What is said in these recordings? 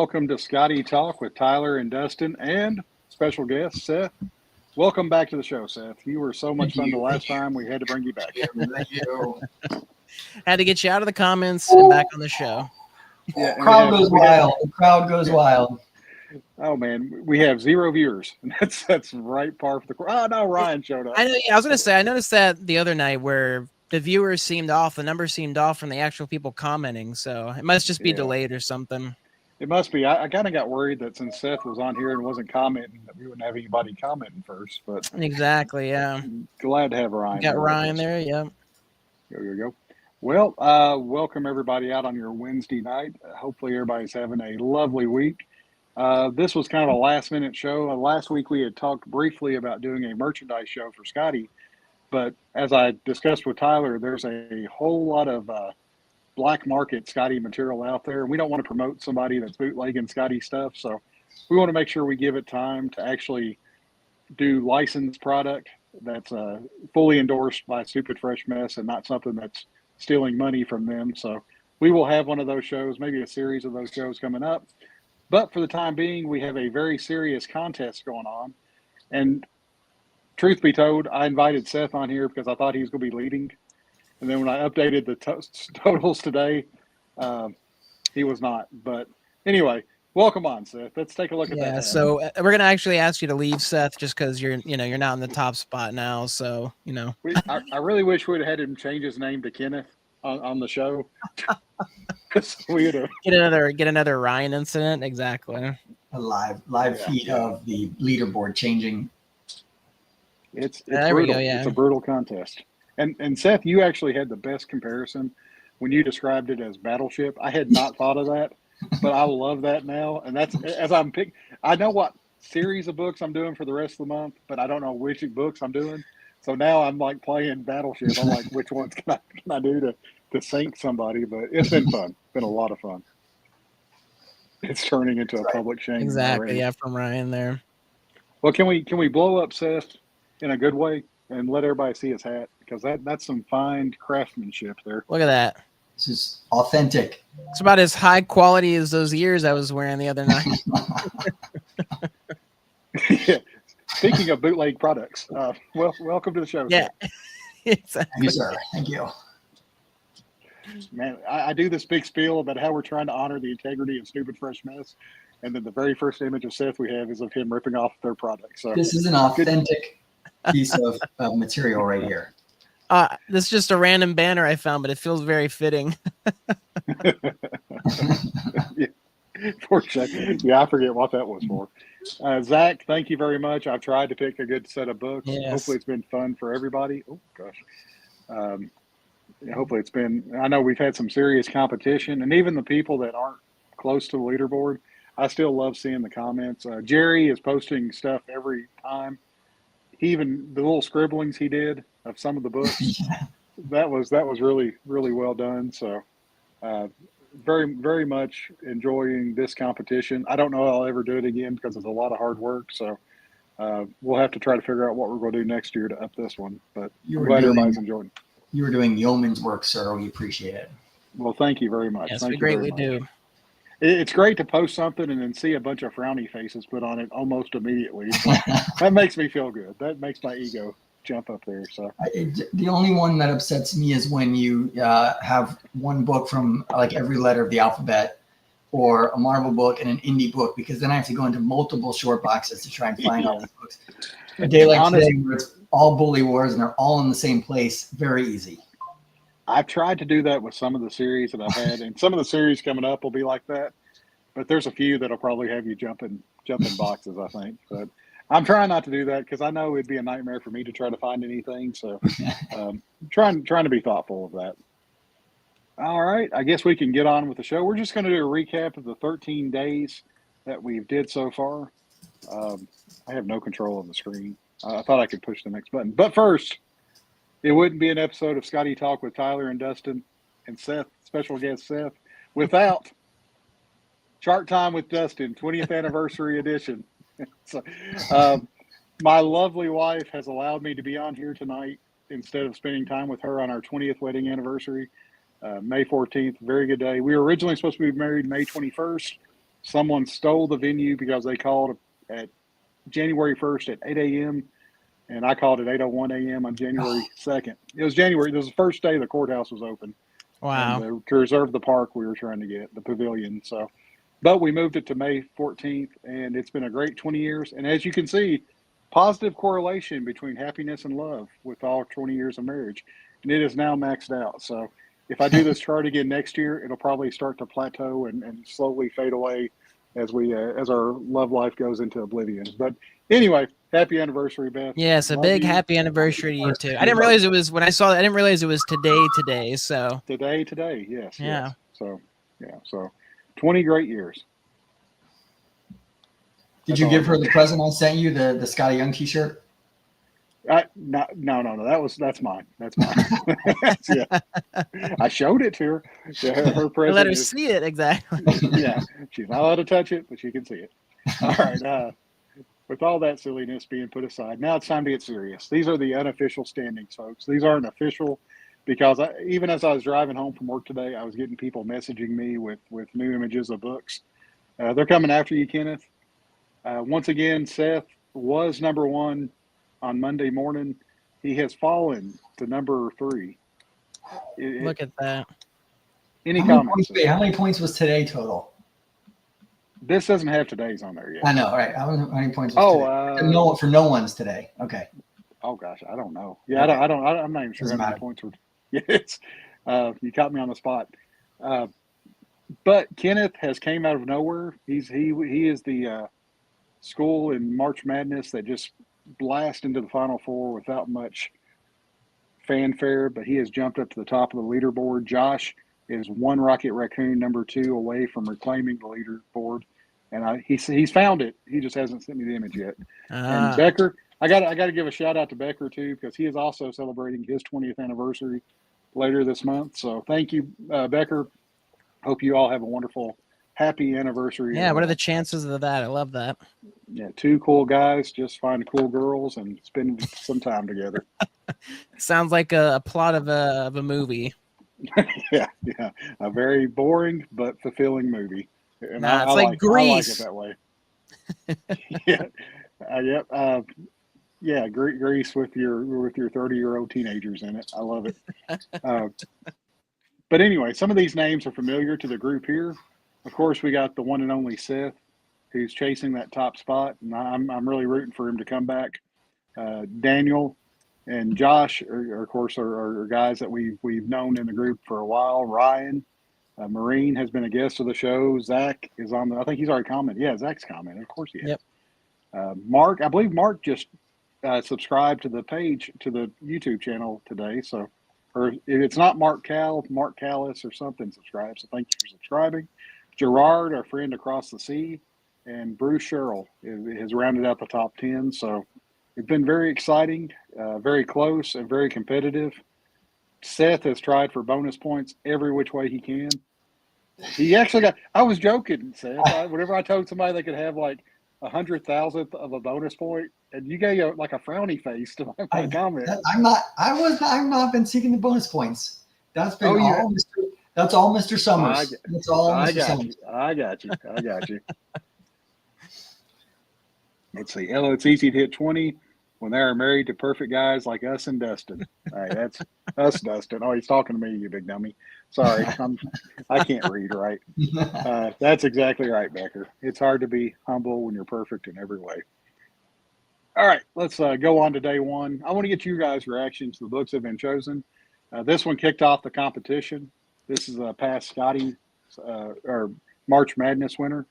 welcome to Skottie Talk with Tyler and Dustin and special guest Seth. Welcome back to the show, Seth. You were so much fun the last time. We had to bring you back. Thank you. Had to get you out of the comments and back on the show. Yeah, crowd goes wild. The crowd goes wild. Oh man, we have 0 viewers. That's right par for the course. Oh no, Ryan showed up. I was gonna say I noticed that the other night where the viewers seemed off, the numbers seemed off from the actual people commenting. So it must just be delayed or something. It must be. I kind of got worried that since Seth was on here and wasn't commenting, that we wouldn't have anybody commenting first. But exactly, yeah. Glad to have Ryan. Got Ryan there, yeah. Go. Well, welcome everybody out on your Wednesday night. Hopefully everybody's having a lovely week. This was kind of a last-minute show. Last week we had talked briefly about doing a merchandise show for Skottie, but as I discussed with Tyler, there's a whole lot of black market Skottie material out there, and we don't want to promote somebody that's bootlegging Skottie stuff, so we want to make sure we give it time to actually do licensed product that's fully endorsed by Stupid Fresh Mess and not something that's stealing money from them. So we will have one of those shows, maybe a series of those shows coming up. But for the time being, we have a very serious contest going on. And truth be told, I invited Seth on here because I thought he was going to be leading. And then when I updated the totals today, he was not. But anyway, welcome on, Seth. Let's take a look at that. Yeah, so we're going to actually ask you to leave, Seth, just because you're not in the top spot now. So, I really wish we'd have had him change his name to Kenneth on the show. We would have get another Ryan incident. Exactly. A live feed of the leaderboard changing. It's brutal. It's a brutal contest. And Seth, you actually had the best comparison when you described it as Battleship. I had not thought of that, but I love that now. And that's as I'm picking. I know what series of books I'm doing for the rest of the month, but I don't know which books I'm doing. So now I'm like playing Battleship. I'm like, which ones can I do to sink somebody? But it's been fun. It's been a lot of fun. It's turning into a public shame. Exactly. Already. Yeah, from Ryan there. Well, can we blow up Seth in a good way and let everybody see his hat? Because that's some fine craftsmanship there. Look at that. This is authentic. It's about as high quality as those ears I was wearing the other night. Yeah. Speaking of bootleg products, welcome to the show. Yeah, exactly. Thank you, sir. Thank you. Man, I do this big spiel about how we're trying to honor the integrity of Stupid Fresh Mess, and then the very first image of Seth we have is of him ripping off their product. So this is an authentic piece of material right here. This is just a random banner I found, but it feels very fitting. Yeah. For a second. Yeah, I forget what that was for. Zach, thank you very much. I've tried to pick a good set of books. Yes. Hopefully it's been fun for everybody. Oh, gosh. Hopefully it's been, I know we've had some serious competition, and even the people that aren't close to the leaderboard, I still love seeing the comments. Jerry is posting stuff every time. Even the little scribblings he did of some of the books, that was really, really well done. So very, very much enjoying this competition. I don't know I'll ever do it again because it's a lot of hard work. So we'll have to try to figure out what we're going to do next year to up this one. But I'm glad everybody's enjoying it. You were doing yeoman's work, sir. We appreciate it. Well, thank you very much. Yes, thank we greatly do. It's great to post something and then see a bunch of frowny faces put on it almost immediately. So that makes me feel good. That makes my ego jump up there. So the only one that upsets me is when you have one book from like every letter of the alphabet, or a Marvel book and an indie book, because then I have to go into multiple short boxes to try and find all the books. A day like today, where it's all Bully Wars and they're all in the same place, very easy. I've tried to do that with some of the series that I've had, and some of the series coming up will be like that. But there's a few that'll probably have you jumping boxes, I think. But I'm trying not to do that because I know it'd be a nightmare for me to try to find anything. So trying to be thoughtful of that. All right, I guess we can get on with the show. We're just going to do a recap of the 13 days that we've did so far. I have no control of the screen. I thought I could push the next button. But first, it wouldn't be an episode of Skottie Talk with Tyler and Dustin and Seth, special guest Seth, without Chart Time with Dustin, 20th anniversary edition. So, my lovely wife has allowed me to be on here tonight instead of spending time with her on our 20th wedding anniversary. May 14th, very good day. We were originally supposed to be married May 21st. someone stole the venue because they called at January 1st at 8 a.m. and I called at 8:01 a.m. on January 2nd. It was the first day the courthouse was open. Wow. And to reserve the park we were trying to get, the pavilion. So, but we moved it to May 14th, and it's been a great 20 years. And as you can see, positive correlation between happiness and love with all 20 years of marriage. And it is now maxed out. So if I do this chart again next year, it'll probably start to plateau and slowly fade away as as our love life goes into oblivion. But anyway, happy anniversary, Beth. Yes, a Love big you. happy anniversary to you too. I didn't realize it was when I saw that. I didn't realize it was today. So Today, yes, yeah. yes. So yeah, so 20 great years. Did you give her the present I sent you, the Skottie Young T-shirt? No. That's mine. That's mine. Yeah, I showed it to her. Yeah, her present. Let her see it exactly. Yeah, she's not allowed to touch it, but she can see it. All right. With all that silliness being put aside, now it's time to get serious. These are the unofficial standings, folks. These aren't official because even as I was driving home from work today, I was getting people messaging me with new images of books. They're coming after you, Kenneth. Once again, Seth was number one on Monday morning. He has fallen to number 3. Look at that. Any comments? How many points was today total? This doesn't have today's on there yet. I know, right? How many points was today? No, for no one's today. Okay. Oh gosh, I don't know. Yeah, okay. I'm not even sure how many points were. Yes, you caught me on the spot. But Kenneth has came out of nowhere. He is the school in March Madness that just blast into the Final Four without much fanfare. But he has jumped up to the top of the leaderboard. Josh is one Rocket Raccoon, number 2, away from reclaiming the leaderboard. And he's found it. He just hasn't sent me the image yet. And Becker, I got to give a shout out to Becker too, because he is also celebrating his 20th anniversary later this month. So thank you, Becker. Hope you all have a wonderful, happy anniversary. Yeah, what are the chances of that? I love that. Yeah, 2 cool guys just find cool girls and spend some time together. Sounds like a plot of a movie. Yeah, a very boring but fulfilling movie. And it's like Grease. I like it that way. Yeah, Grease with your 30-year-old teenagers in it. I love it. But anyway, some of these names are familiar to the group here. Of course, we got the one and only Seth, who's chasing that top spot, and I'm really rooting for him to come back. Daniel and Josh of course, are guys that we've known in the group for a while. Ryan. Marine has been a guest of the show. Zach is on I think he's already commented. Yeah, Zach's commented. Of course he has. Yep. Mark, I believe Mark just subscribed to the page, to the YouTube channel today. So, or if it's not Mark Callis or something subscribed. So thank you for subscribing. Gerard, our friend across the sea, and Bruce Sherrill has rounded out the top 10. So it's been very exciting, very close, and very competitive. Seth has tried for bonus points every which way he can. He actually I was joking, Seth. Whenever I told somebody they could have like 100,000th of a bonus point, and you gave like a frowny face to my comment. I've not been seeking the bonus points. That's been that's all Mr. Summers. That's all Mr. Summers. I got you. Let's see. Ella, it's easy to hit 20 when they are married to perfect guys like us and Dustin. All right, that's us, Dustin. Oh, he's talking to me, you big dummy. Sorry, I can't read right. That's exactly right, Becker. It's hard to be humble when you're perfect in every way. All right, let's go on to day one. I want to get you guys' reactions to the books that have been chosen. This one kicked off the competition. This is a past Skottie or March Madness winner.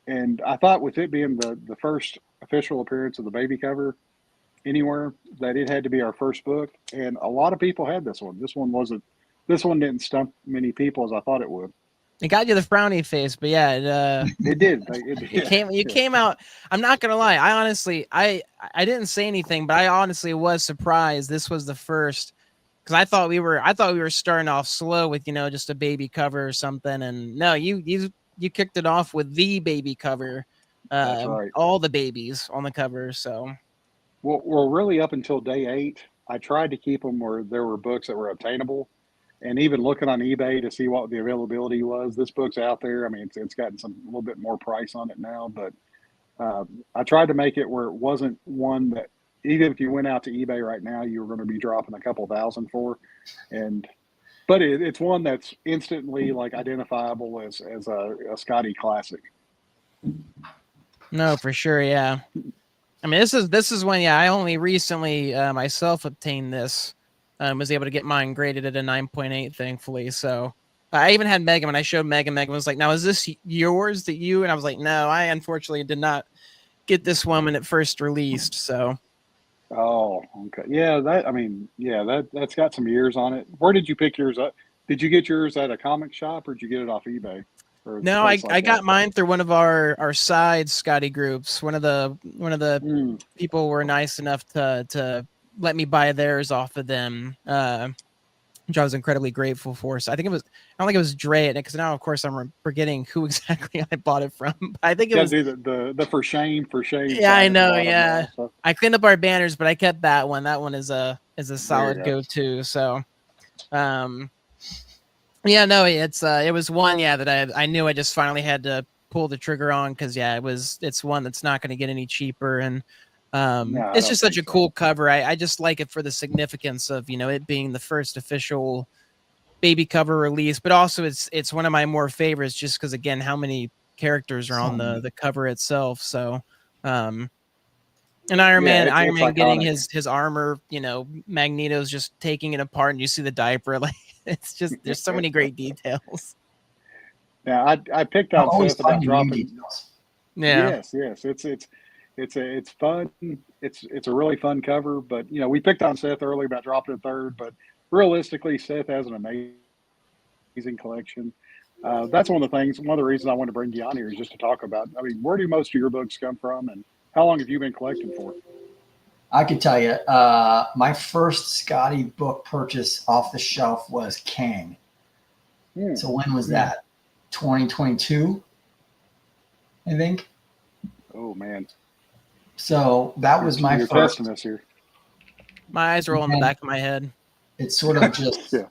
And I thought with it being the first official appearance of the baby cover anywhere, that it had to be our first book. And a lot of people had this one. This one didn't stump many people as I thought it would. It got you the frowny face, but yeah, it did. It came out. I'm not gonna lie. I honestly, I didn't say anything, but I honestly was surprised. This was the first, because I thought we were starting off slow with just a baby cover or something, and no, you kicked it off with the baby cover. That's right. All the babies on the cover. So, well, really up until day 8, I tried to keep them where there were books that were obtainable. and even looking on eBay to see what the availability was. This book's out there. I mean, it's gotten a little bit more price on it now, but I tried to make it where it wasn't one that even if you went out to eBay right now, you were going to be dropping a couple thousand for, but it's one that's instantly like identifiable as a Skottie classic. No, for sure. Yeah. I mean, this is when, yeah, I only recently myself obtained this. Was able to get mine graded at a 9.8, thankfully. So I even had Megan when I showed Megan. Megan was like, "Now, is this yours that you?" And I was like, "No, I unfortunately did not get this one when it first released." So, Oh, okay, yeah. That's got some years on it. Where did you pick yours up? Did you get yours at a comic shop, or did you get it off eBay or a no, place I like got that? mine through one of our side Skottie groups. One of the Mm, people were nice enough to let me buy theirs off of them. Which I was incredibly grateful for. So I don't think it was Dre because now, of course, I'm forgetting who exactly I bought it from. But I think it got was. to do the for shame Yeah, I sign at the know. bottom Yeah, now. So I cleaned up our banners, but I kept that one. That one is a there you solid go. go-to. So, um, yeah, no, it was one, yeah, that I knew I just finally had to pull the trigger on because yeah, it's one that's not going to get any cheaper and. No, I It's don't just such think a so. cool cover. I just like it for the significance of it being the first official baby cover release, but also it's one of my more favorites just because again how many characters are on the cover itself. So and Yeah, Iron it's Man getting iconic. his armor, Magneto's just taking it apart and you see the diaper. Like it's just there's so many great details. Now I picked I'm on always Seth about finding new dropping. details. Yeah. Yes, it's fun. It's a really fun cover. But we picked on Seth earlier about dropping a third, but realistically, Seth has an amazing collection. That's one of the things. One of the reasons I wanted to bring you on here is just to talk about. I mean, where do most of your books come from, and how long have you been collecting for? I could tell you, my first Skottie book purchase off the shelf was Kang. So when was that? 2022, I think. Oh man! So that was my You're first. testing us here. My eyes roll in the And back of my head. it sort of just Yeah.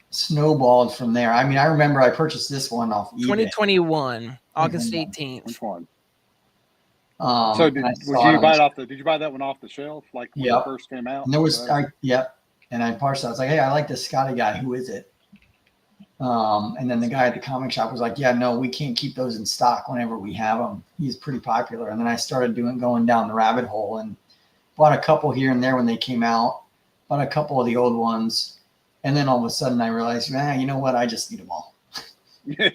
snowballed from there. I mean, I remember I purchased this one off eBay. 2021, August 18th. Which one? So So did you buy it off the? Did you buy that one off the shelf like when it first came out? And there was and I parsed it. I was like, hey, I like this Skottie guy. Who is it? And then the guy at the comic shop was like, yeah, no, we can't keep those in stock whenever we have them. He's pretty popular. And then I started going down the rabbit hole and bought a couple here and there when they came out, bought a couple of the old ones. And then all of a sudden I realized, man, you know what? I just need them all. Yeah.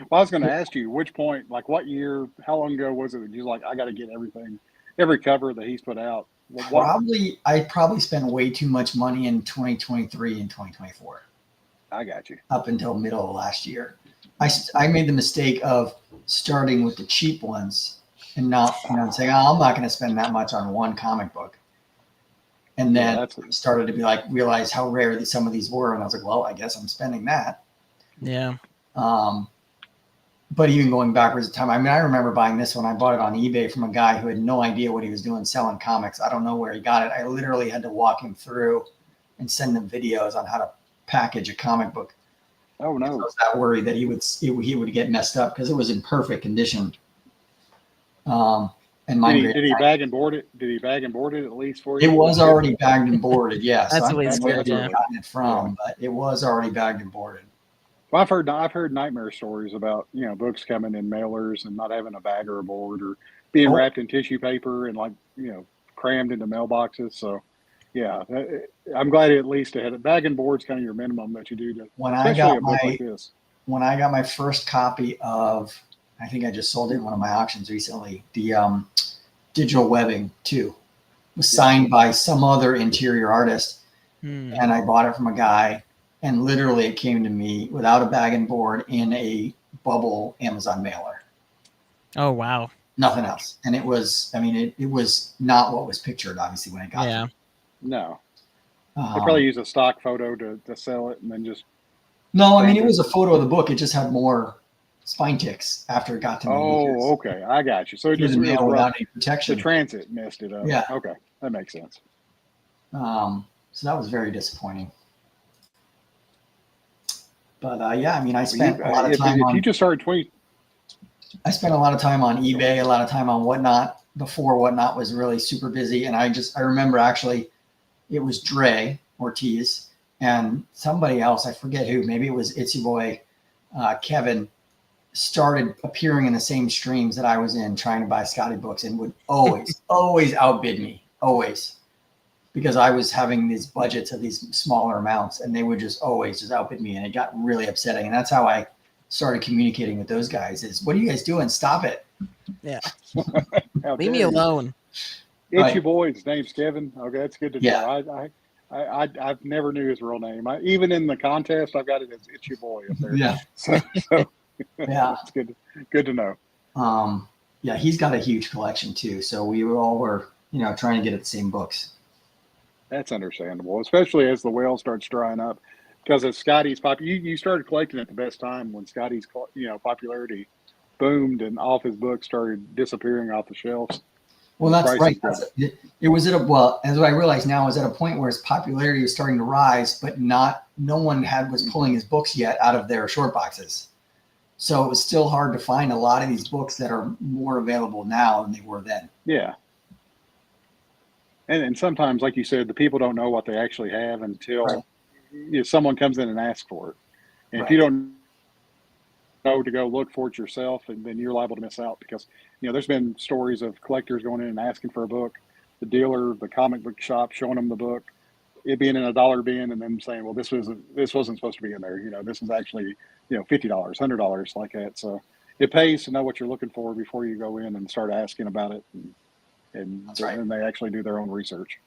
Well, I was going to ask you which point, like what year, how long ago was it that you was like, I got to get every cover that he's put out? I probably spent way too much money in 2023 and 2024. I got you. Up until middle of last year. I made the mistake of starting with the cheap ones and not saying, oh, I'm not going to spend that much on one comic book. And then started to be like, realize how rare some of these were. And I was like, well, I guess I'm spending that. Yeah. But even going backwards in time, I mean, I remember buying this one. I bought it on eBay from a guy who had no idea what he was doing selling comics. I don't know where he got it. I literally had to walk him through and send him videos on how to package a comic book. Oh no! I was that worried that he would get messed up because it was in perfect condition. And did he bag and board it? Did he bag and board it at least for you? It was already bagged and boarded. Yes, that's at least good. Yeah, gotten it from, but it was already bagged and boarded. Well, I've heard nightmare stories about books coming in mailers and not having a bag or a board or being wrapped in tissue paper and crammed into mailboxes. So. Yeah, I'm glad at least to have a bag and board's kind of your minimum that you do to. When I got my first copy of, I think I just sold it in one of my auctions recently. The digital webbing too was signed by some other interior artist, and I bought it from a guy, and literally it came to me without a bag and board in a bubble Amazon mailer. Oh wow! Nothing else, and it was. I mean, it was not what was pictured, obviously, when it got to me. No. They probably use a stock photo to sell it and then just. No, I mean, it was a photo of the book. It just had more spine ticks after it got to me. Oh, okay. I got you. So it just was without any protection. The transit messed it up. Yeah. Okay. That makes sense. So that was very disappointing. But yeah, I mean, I spent a lot of if time you just started 20. I spent a lot of time on eBay, a lot of time on Whatnot before Whatnot was really super busy. And I remember actually it was Dre Ortiz and somebody else, I forget who, maybe it was Itsy Boy, Kevin, started appearing in the same streams that I was in trying to buy Skottie books and would always, always outbid me, always. Because I was having these budgets of these smaller amounts and they would just always just outbid me. And it got really upsetting. And that's how I started communicating with those guys is, what are you guys doing? Stop it. Yeah. Leave me alone. It's your boy. His name's Kevin. Okay, that's good to Yeah. know. I've never knew his real name. Even in the contest, I've got it as It's Your Boy up there. Yeah. So yeah, it's good to know. Yeah, he's got a huge collection too. So we all were, trying to get at the same books. That's understandable, especially as the well starts drying up. Because as Skottie's you started collecting at the best time when Skottie's popularity boomed and all of his books started disappearing off the shelves. Well, that's right. It was as I realize now, is at a point where his popularity was starting to rise, but no one was pulling his books yet out of their short boxes. So it was still hard to find a lot of these books that are more available now than they were then. Yeah. And sometimes, like you said, the people don't know what they actually have until someone comes in and asks for it. And if you don't know to go look for it yourself, and then you're liable to miss out because, there's been stories of collectors going in and asking for a book, the dealer, the comic book shop showing them the book, it being in a $1 bin, and then saying, well, this wasn't supposed to be in there. This is actually, $50, $100 like that. So it pays to know what you're looking for before you go in and start asking about it. And then they actually do their own research.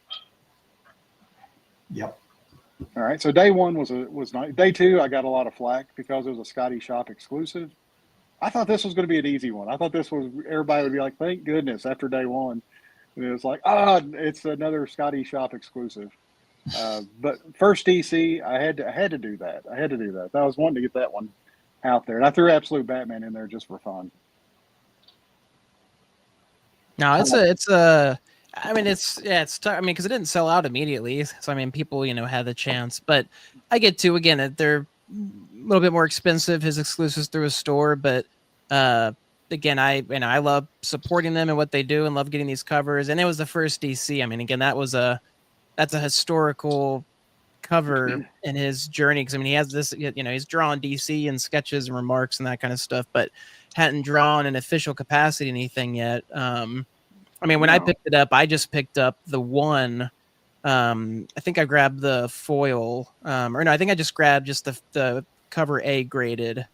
Yep. All right. So day one was nice. Day two, I got a lot of flack because it was a Skottie Shop exclusive. I thought this was going to be an easy one. I thought everybody would be like, thank goodness after day one. And it was like, it's another Skottie Shop exclusive. But first DC, I had to do that. I was wanting to get that one out there. And I threw Absolute Batman in there just for fun. No, it's tough. I mean, because it didn't sell out immediately. So, I mean, people, had the chance. But I get to, again, that they're a little bit more expensive, his exclusives through a store. But again, I love supporting them and what they do and love getting these covers. And it was the first DC. I mean, again, that's a historical cover in his journey. Because, I mean, he has this, he's drawn DC and sketches and remarks and that kind of stuff, but hadn't drawn in official capacity anything yet. I mean, when I picked it up, I just picked up the one. I think I grabbed the foil, I think I just grabbed just the cover A graded,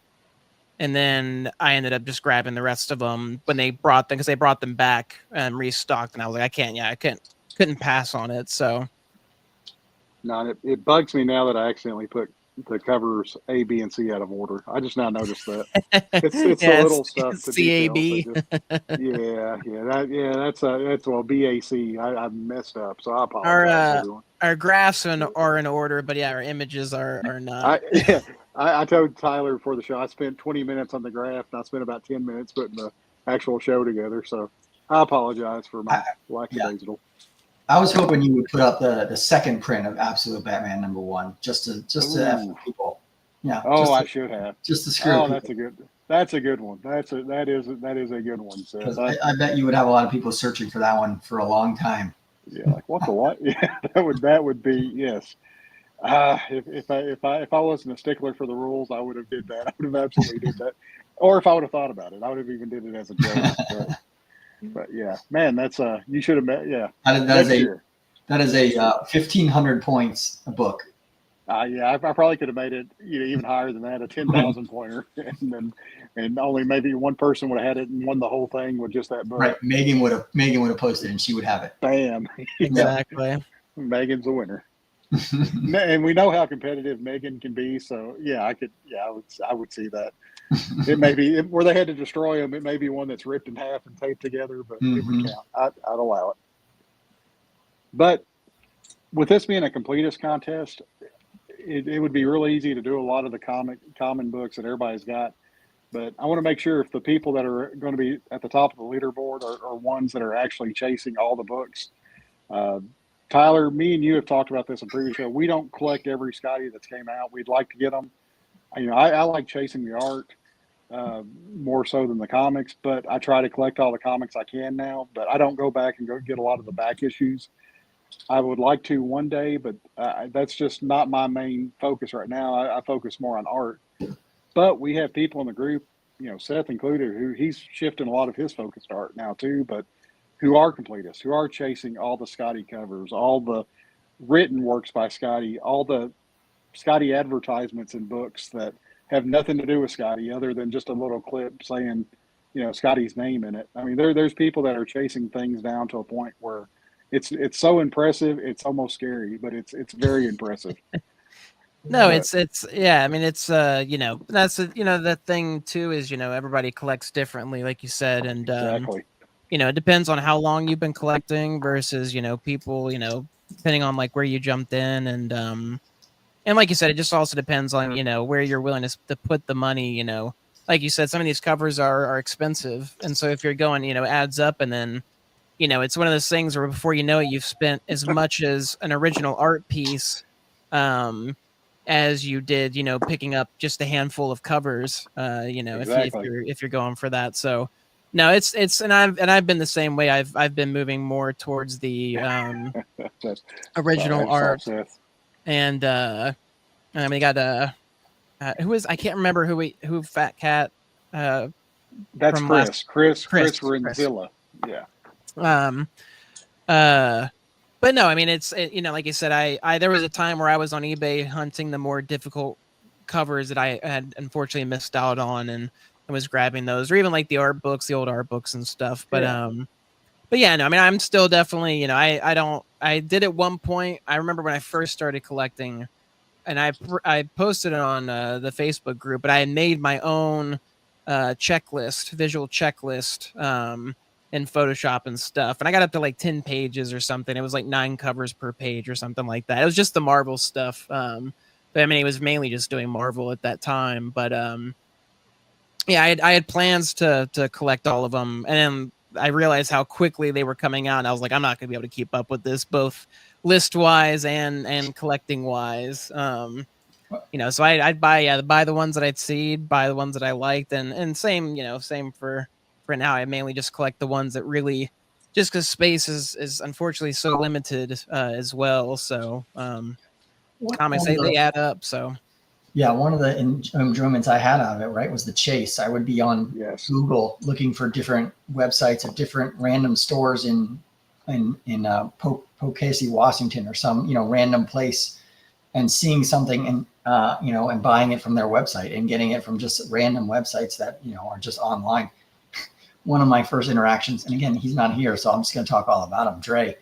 and then I ended up just grabbing the rest of them when they brought them, because they brought them back and restocked, and I was like, I couldn't pass on it. So, no, it bugs me now that I accidentally put the covers A, B, and C out of order. I just now noticed that it's the little stuff. CAB. That's BAC. I messed up, so I apologize. Our graphs are in order, but our images are not. I told Tyler before the show I spent 20 minutes on the graph, and I spent about 10 minutes putting the actual show together. So I apologize for my lackadaisical. I was hoping you would put up the second print of Absolute Batman #1 just to F people. Yeah. I should have. Just to screw. Oh, that's a good one. That is a good one. So I bet you would have a lot of people searching for that one for a long time. Yeah, like what the what? Yeah, that would be yes. If I wasn't a stickler for the rules, I would have did that. I would have absolutely did that. Or if I would have thought about it, I would have even did it as a joke. But yeah, man, that's you should have met. Yeah, that is a 1,500 points a book. I probably could have made it even higher than that, a 10,000 pointer, and only maybe one person would have had it and won the whole thing with just that book. Right, Megan would have posted and she would have it. Bam, exactly. Megan's the winner, and we know how competitive Megan can be. So I would see that. It may be where they had to destroy them. It may be one that's ripped in half and taped together, but it would count. I'd allow it. But with this being a completist contest, it would be really easy to do a lot of the common books that everybody's got. But I want to make sure if the people that are going to be at the top of the leaderboard are ones that are actually chasing all the books. Tyler, me and you have talked about this in previous show. We don't collect every Skottie that's came out. We'd like to get them. I like chasing the art more so than the comics, but I try to collect all the comics I can now. But I don't go back and go get a lot of the back issues. I would like to one day, but that's just not my main focus right now. I focus more on art. But we have people in the group, Seth included, who he's shifting a lot of his focus to art now too, but who are completists, who are chasing all the Skottie covers, all the written works by Skottie, all the Skottie advertisements and books that have nothing to do with Skottie other than just a little clip saying, Skottie's name in it. I mean, there's people that are chasing things down to a point where it's so impressive, it's almost scary, but it's very impressive. No, it's yeah. I mean, it's that's the thing too is everybody collects differently, like you said, and Exactly. it depends on how long you've been collecting versus people depending on like where you jumped in and like you said, it just also depends on where you're willing to put the money. Like you said, some of these covers are expensive, and so if you're going adds up, and then it's one of those things where before you know it, you've spent as much as an original art piece. As you did, picking up just a handful of covers, Exactly. if you're going for that. So no, it's and I've been the same way. I've been moving more towards the original art, and I mean, we got who is I can't remember who Fat Cat. That's Chris Renzilla. Yeah. But no, I mean, it's like I said, I there was a time where I was on eBay hunting the more difficult covers that I had unfortunately missed out on, and I was grabbing those, or even like the art books, the old art books and stuff. But yeah, no, I mean, I'm still definitely, I did at one point. I remember when I first started collecting, and I posted it on the Facebook group, but I had made my own visual checklist. In Photoshop and stuff, and I got up to like 10 pages or something. It was like 9 covers per page or something like that. It was just the Marvel stuff, but I mean, it was mainly just doing Marvel at that time. But yeah, I had plans to collect all of them, and then I realized how quickly they were coming out, and I was like, I'm not gonna be able to keep up with this, both list wise and collecting wise. So I'd buy the ones that I'd seed, buy the ones that I liked, and same for now. I mainly just collect the ones that really, just because space is unfortunately so limited as well. So comics they add up. So yeah, one of the enjoyments I had out of it, right, was the chase. I would be on Google looking for different websites of different random stores in Poughkeepsie, Washington, or some random place, and seeing something and and buying it from their website and getting it from just random websites that are just online. One of my first interactions, and again, he's not here, so I'm just going to talk all about him. Dre,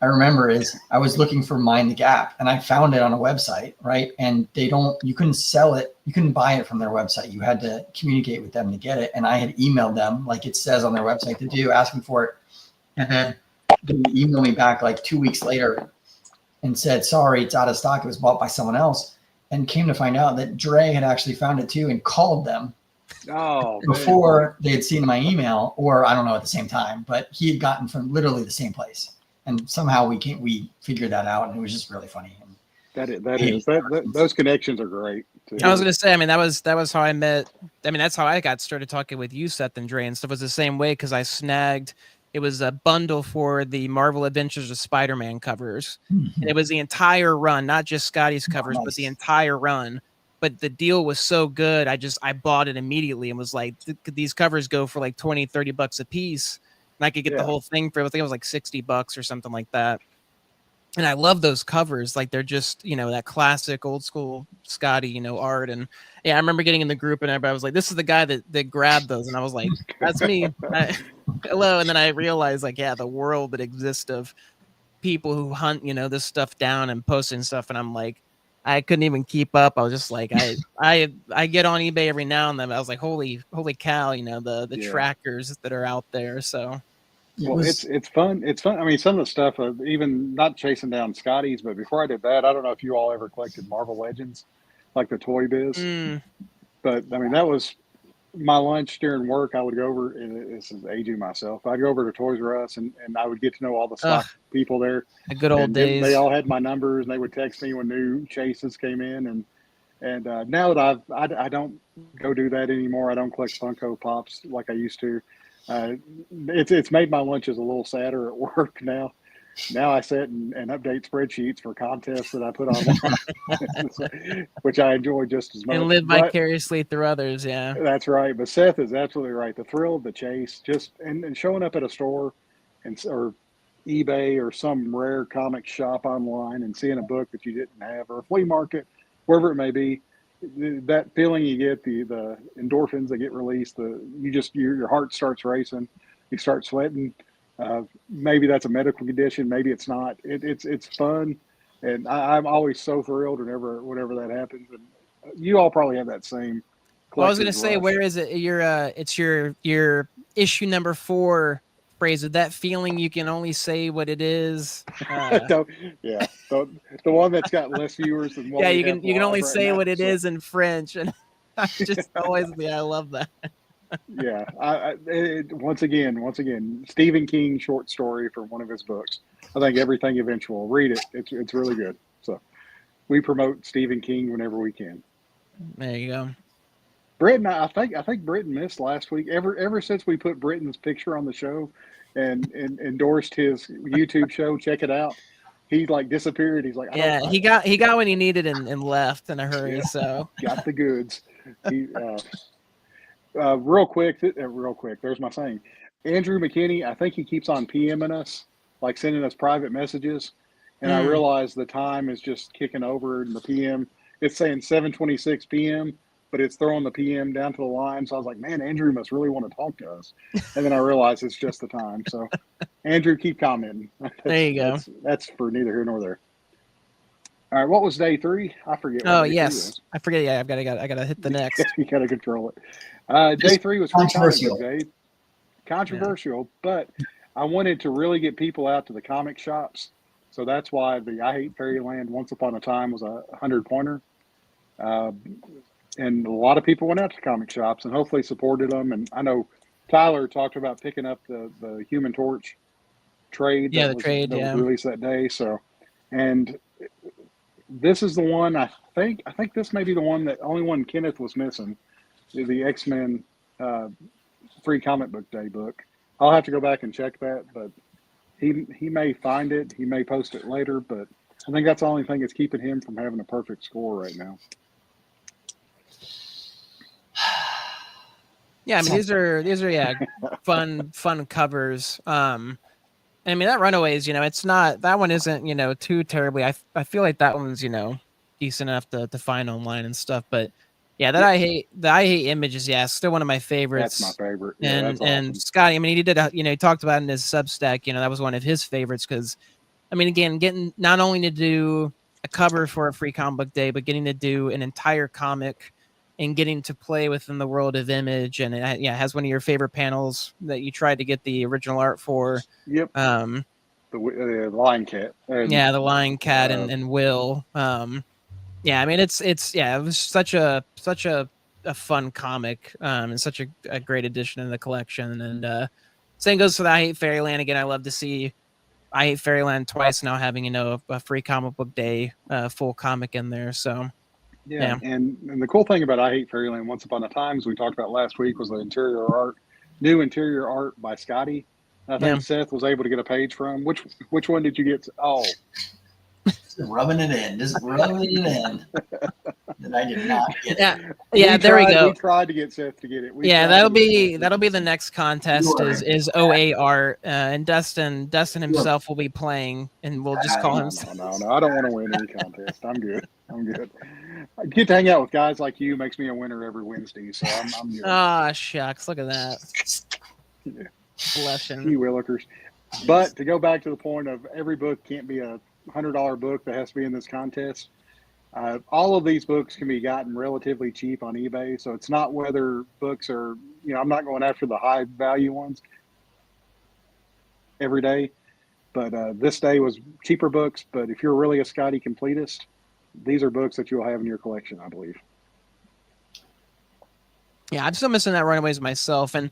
I remember I was looking for Mind the Gap, and I found it on a website, right? And you couldn't sell it, you couldn't buy it from their website. You had to communicate with them to get it. And I had emailed them, like it says on their website to do, asking for it. And then they emailed me back like 2 weeks later and said, sorry, it's out of stock. It was bought by someone else. And came to find out that Dre had actually found it too and called them. Before they had seen my email, or I don't know, at the same time, but he had gotten from literally the same place, and somehow we figured that out, and it was just really funny. And those connections are great too. I was gonna say, I mean, that was how I met. I mean, that's how I got started talking with you, Seth, and Dre and stuff. Was the same way, because I snagged. It was a bundle for the Marvel Adventures of Spider-Man covers. Mm-hmm. And it was the entire run, not just Skottie's covers, but the entire run. But the deal was so good, I bought it immediately and was like, these covers go for like $20-$30 a piece, and I could get the whole thing for, I think it was like $60 or something like that. And I love those covers, like they're just that classic old school Skottie art. And yeah, I remember getting in the group and everybody was like, this is the guy that grabbed those, and I was like, that's me. Hello. And then I realized, like, yeah, the world that exists of people who hunt this stuff down and posting stuff, and I'm like, I couldn't even keep up. I was just like, I get on eBay every now and then. I was like, holy cow, the trackers that are out there. So, well, it's fun. It's fun. I mean, some of the stuff, even not chasing down Skotties, but before I did that, I don't know if you all ever collected Marvel Legends, like the Toy Biz. But I mean, that was my lunch during work. I would go over, and this is aging myself. I'd go over to Toys R Us, and I would get to know all the stock people there. The good old days. They all had my numbers, and they would text me when new chases came in, and And now that I don't go do that anymore. I don't collect Funko Pops like I used to. It's made my lunches a little sadder at work now. Now I sit and update spreadsheets for contests that I put online, which I enjoy just as And much. live But vicariously through others. Yeah. that's right. But Seth is absolutely right. The thrill of the chase, just and showing up at a store or eBay or some rare comic shop online and seeing a book that you didn't have, or a flea market, wherever it may be, that feeling you get, the endorphins that get released, your heart starts racing, you start sweating. Maybe that's a medical condition, maybe it's not. It's fun, and I'm always so thrilled whenever that happens. And you all probably have that same Well, I was gonna collector's say, rush. where is it? It's your issue number 4 phrase of that feeling you can only say what it is. Yeah, the one that's got less viewers than what Yeah, we you have can only live right say now. what it So, is in French, and I just always I love that. yeah, once again, Stephen King short story from one of his books. I think Everything Eventual. Read it. It's really good. So we promote Stephen King whenever we can. There you go. Britton, I think Britton missed last week. Ever since we put Britton's picture on the show and endorsed his YouTube show, check it out. He like disappeared. He's like, Yeah, he got what he needed and left in a hurry. Yeah, So got the goods. He real quick. There's my saying. Andrew McKinney, I think he keeps on PMing us, like sending us private messages, and I realize the time is just kicking over in the PM. It's saying 7:26 p.m., but it's throwing the PM down to the line. So I was like, man, Andrew must really want to talk to us. And then I realized it's just the time. So, Andrew, keep commenting. there you go. That's for neither here nor there. All right, what was day 3? I forget. Oh What day 3 yes, was. I forget. Yeah, I gotta hit the next. You got to control it. Day 3 was free comic book day. Controversial, but I wanted to really get people out to the comic shops. So that's why the I Hate Fairyland Once Upon a Time was a 100-pointer. And a lot of people went out to comic shops and hopefully supported them. And I know Tyler talked about picking up the Human Torch trade. Yeah, that trade. was released that day. So, and this is the one I think this may be the one that only one Kenneth was missing, the X-Men free comic book day book. I'll have to go back and check that, but he may find it. He may post it later, but I think that's the only thing that's keeping him from having a perfect score right now. Yeah, I mean these are fun covers. I mean that Runaways, it's not, that one isn't too terribly. I feel like that one's decent enough to find online and stuff. But yeah, I hate images. Yeah, it's still one of my favorites. That's my favorite. Yeah, and that's awesome. and Skottie, I mean he did he talked about it in his Substack. That was one of his favorites because, I mean, again, getting not only to do a cover for a free comic book day, but getting to do an entire comic and getting to play within the world of Image, and it has one of your favorite panels that you tried to get the original art for. Yep. The Lion Cat. The Lion Cat and Will. I mean it was such a fun comic, and such a great addition in the collection. And same goes for the I Hate Fairyland. Again, I love to see I Hate Fairyland twice now having a free comic book day full comic in there. So. Yeah. And the cool thing about I Hate Fairyland Once Upon a Time, as we talked about last week, was the new interior art by Skottie. I think Seth was able to get a page from. Which one did you get? Oh, just rubbing it in. And I did not get it. Yeah, there we go. We tried to get Seth to get it. That'll be the next contest is OA art, and Dustin himself will be playing, and we'll just call him. No, I don't want to win any contest. I'm good. I get to hang out with guys like you makes me a winner every Wednesday, so I'm good. Ah, shucks! Look at that. Yeah. Blushing. You Willikers. But to go back to the point of every book can't be a $100 book that has to be in this contest. All of these books can be gotten relatively cheap on eBay, so it's not whether books are, I'm not going after the high value ones every day, but this day was cheaper books. But if you're really a Skottie completist, these are books that you'll have in your collection, I believe. Yeah, I'm still missing that Runaways myself, and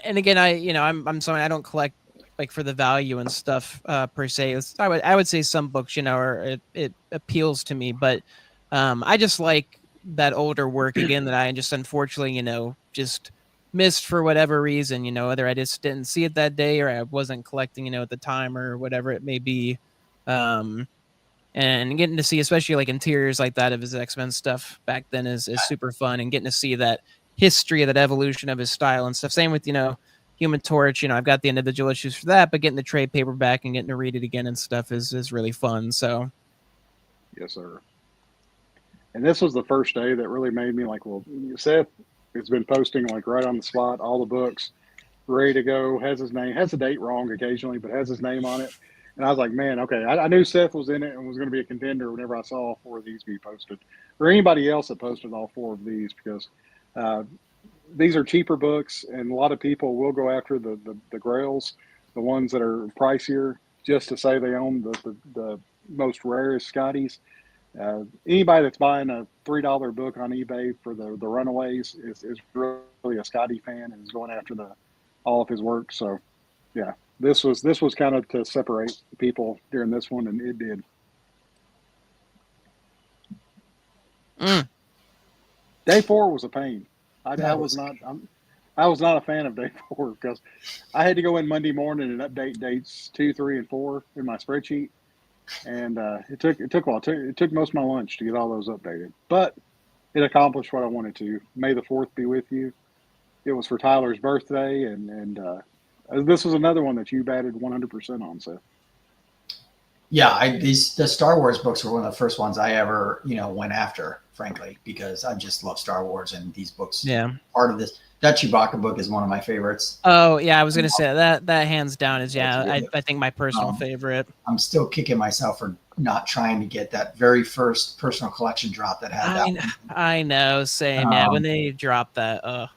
again, I'm someone, I don't collect like for the value and stuff per se. I would say some books, it appeals to me, but I just like that older work again that I just unfortunately, just missed for whatever reason, whether I just didn't see it that day or I wasn't collecting, at the time or whatever it may be. And getting to see, especially like interiors like that of his X-Men stuff back then is super fun, and getting to see that history, that evolution of his style and stuff. Same with, Human Torch, I've got the individual issues for that, but getting the trade paperback and getting to read it again and stuff is really fun. So. Yes, sir. And this was the first day that really made me like, well, Seth has been posting like right on the spot, all the books ready to go, has his name, has the date wrong occasionally, but has his name on it. And I was like, man, okay, I knew Seth was in it and was going to be a contender whenever I saw all 4 of these be posted, or anybody else that posted all 4 of these, because these are cheaper books, and a lot of people will go after the grails, the ones that are pricier, just to say they own the most rarest Skotties. Anybody that's buying a $3 book on eBay for the Runaways is really a Skottie fan and is going after all of his work. So, yeah, this was kind of to separate people during this one, and it did. Day 4 was a pain. I was not a fan of day 4 because I had to go in Monday morning and update dates 2, 3, and 4 in my spreadsheet. And it took a while. It took most of my lunch to get all those updated, but it accomplished what I wanted to. May the 4th be with you. It was for Tyler's birthday, and this was another one that you batted 100% on, Seth. Yeah, the Star Wars books were one of the first ones I ever went after, frankly, because I just love Star Wars, and these books. Yeah, part of this. That Chewbacca book is one of my favorites. Oh yeah, I was gonna say that hands down is I think my personal favorite. I'm still kicking myself for not trying to get that very first personal collection drop that had that. I know, same. When they dropped that.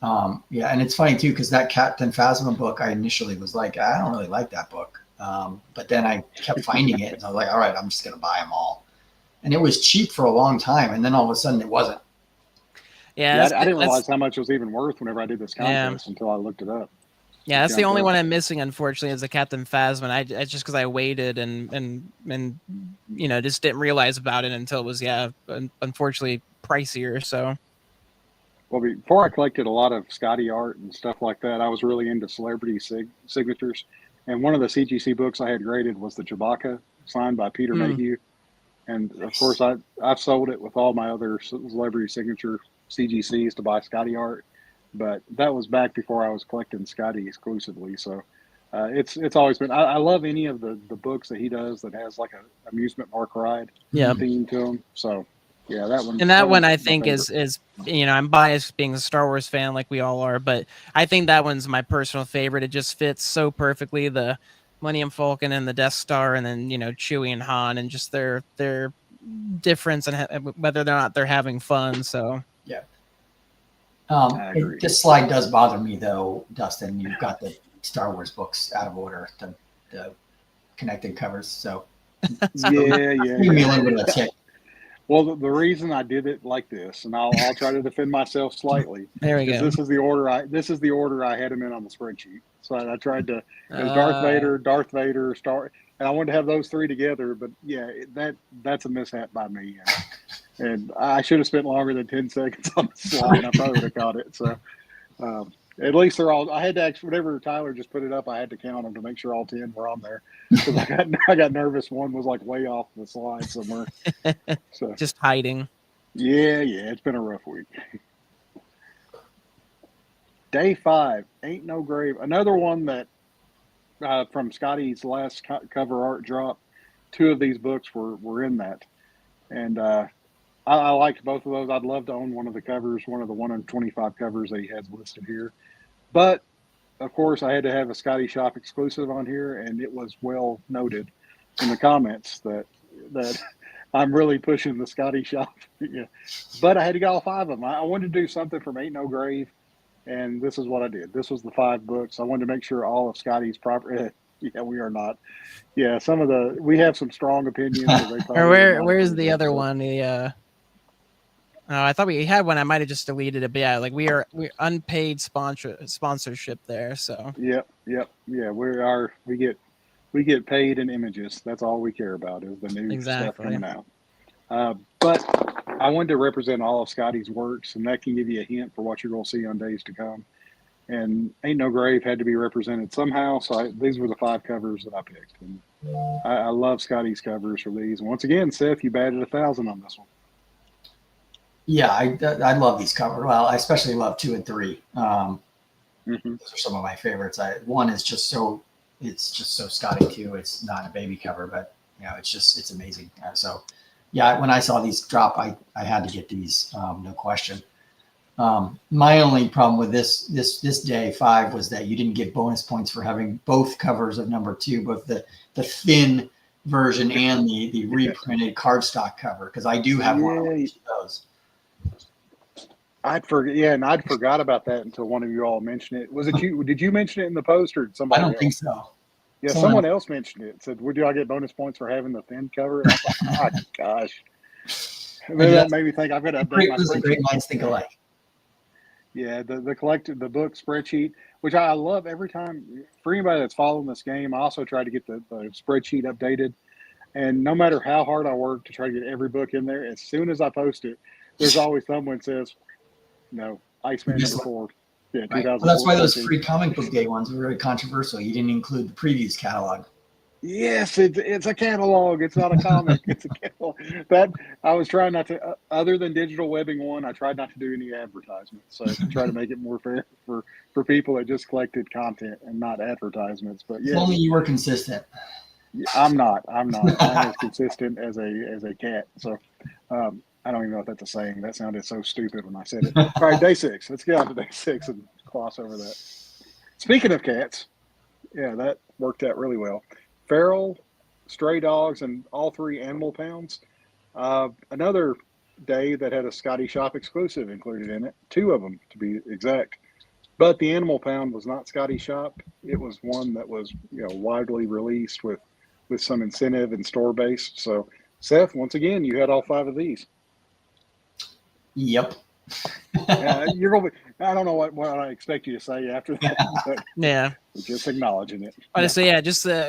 Yeah, and it's funny too because that Captain Phasma book, I initially was like, I don't really like that book, but then I kept finding it, and I was like, all right, I'm just gonna buy them all, and it was cheap for a long time, and then all of a sudden it wasn't. Yeah, I didn't realize how much it was even worth whenever I did this contest until I looked it up. Yeah, that's the only one I'm missing, unfortunately, is the Captain Phasma. It's just because I waited and just didn't realize about it until it was unfortunately pricier. So. Well, before I collected a lot of Skottie art and stuff like that, I was really into celebrity signatures. And one of the CGC books I had graded was the Chewbacca, signed by Peter Mayhew. And of course, I've sold it with all my other celebrity signature CGCs to buy Skottie art, but that was back before I was collecting Skottie exclusively. So it's always been. I love any of the books that he does that has like a amusement park ride theme to them. So yeah, that one. And that one I think is I'm biased being a Star Wars fan like we all are, but I think that one's my personal favorite. It just fits so perfectly, the Millennium Falcon and the Death Star, and then Chewie and Han, and just their difference and whether or not they're having fun. So yeah. This slide does bother me though, Dustin. You've got the Star Wars books out of order, the connected covers. So yeah. Give me a little bit of a tick. Well, the reason I did it like this, and I'll try to defend myself slightly. There we go. This is the order I had them in on the spreadsheet. So I tried to. It was Darth Vader, Star, and I wanted to have those 3 together. But yeah, that's a mishap by me. And I should have spent longer than 10 seconds on the slide. I probably would have caught it. So at least they're all. I had to actually, whenever Tyler just put it up, I had to count them to make sure all 10 were on there. Because I got nervous. One was like way off the slide somewhere. So just hiding. Yeah, it's been a rough week. Day 5, Ain't No Grave. Another one that from Skottie's last cover art drop. 2 of these books were in that, and I liked both of those. I'd love to own one of the covers, one of the 125 covers that he has listed here. But, of course, I had to have a Skottie Shop exclusive on here, and it was well noted in the comments that I'm really pushing the Skottie Shop. Yeah. But I had to get all 5 of them. I wanted to do something from Ain't No Grave, and this is what I did. This was the 5 books. I wanted to make sure all of Skottie's property. Yeah, we are not. Yeah, we have some strong opinions. Or where's the other one? I thought we had one. I might have just deleted it, but yeah, like we're unpaid sponsorship there. So yep. Yeah, we get paid in images. That's all we care about is the new stuff coming out. But I wanted to represent all of Skottie's works, and that can give you a hint for what you're going to see on days to come. And Ain't No Grave had to be represented somehow, so these were the 5 covers that I picked. And I love Skottie's covers for these. And once again, Seth, you batted 1,000 on this one. Yeah, I love these covers. Well, I especially love 2 and 3. Those are some of my favorites. One is just so Skottie too. It's not a baby cover, but it's amazing. So yeah, when I saw these drop, I had to get these, no question. My only problem with this day 5 was that you didn't get bonus points for having both covers of number 2, both the thin version and the reprinted cardstock cover, because I do have one of each of those. I'd forgot about that until one of you all mentioned it. Was it you? Did you mention it in the post or somebody else? I don't think so. Yeah, someone else mentioned it. Said, "Would I get bonus points for having the thin cover?" And I was like, "Oh gosh." That made me think I've got to update my spreadsheet. Great minds think alike. Yeah, the book spreadsheet, which I love every time. For anybody that's following this game, I also try to get the spreadsheet updated. And no matter how hard I work to try to get every book in there, as soon as I post it, there's always someone that says, "No, Iceman number 4." Yeah, right. Well, that's why those free comic book day ones were very controversial. You didn't include the previews catalog. Yes, it's a catalog. It's not a comic. It's a catalog. That I was trying not to. Other than digital webbing one, I tried not to do any advertisements. So to try to make it more fair for people that just collected content and not advertisements. But yeah, if only you were consistent. I'm not. I'm as consistent as a cat. So I don't even know if that's a saying. That sounded so stupid when I said it. All right, day 6. Let's get on to day 6 and gloss over that. Speaking of cats, yeah, that worked out really well. Feral, stray dogs, and all 3 animal pounds. Another day that had a Skottie Shop exclusive included in it. 2 of them, to be exact. But the animal pound was not Skottie Shop. It was one that was widely released with some incentive and store base. So, Seth, once again, you had all 5 of these. Yep. You're gonna be. I don't know what I expect you to say after that. But yeah. Just acknowledging it. Honestly,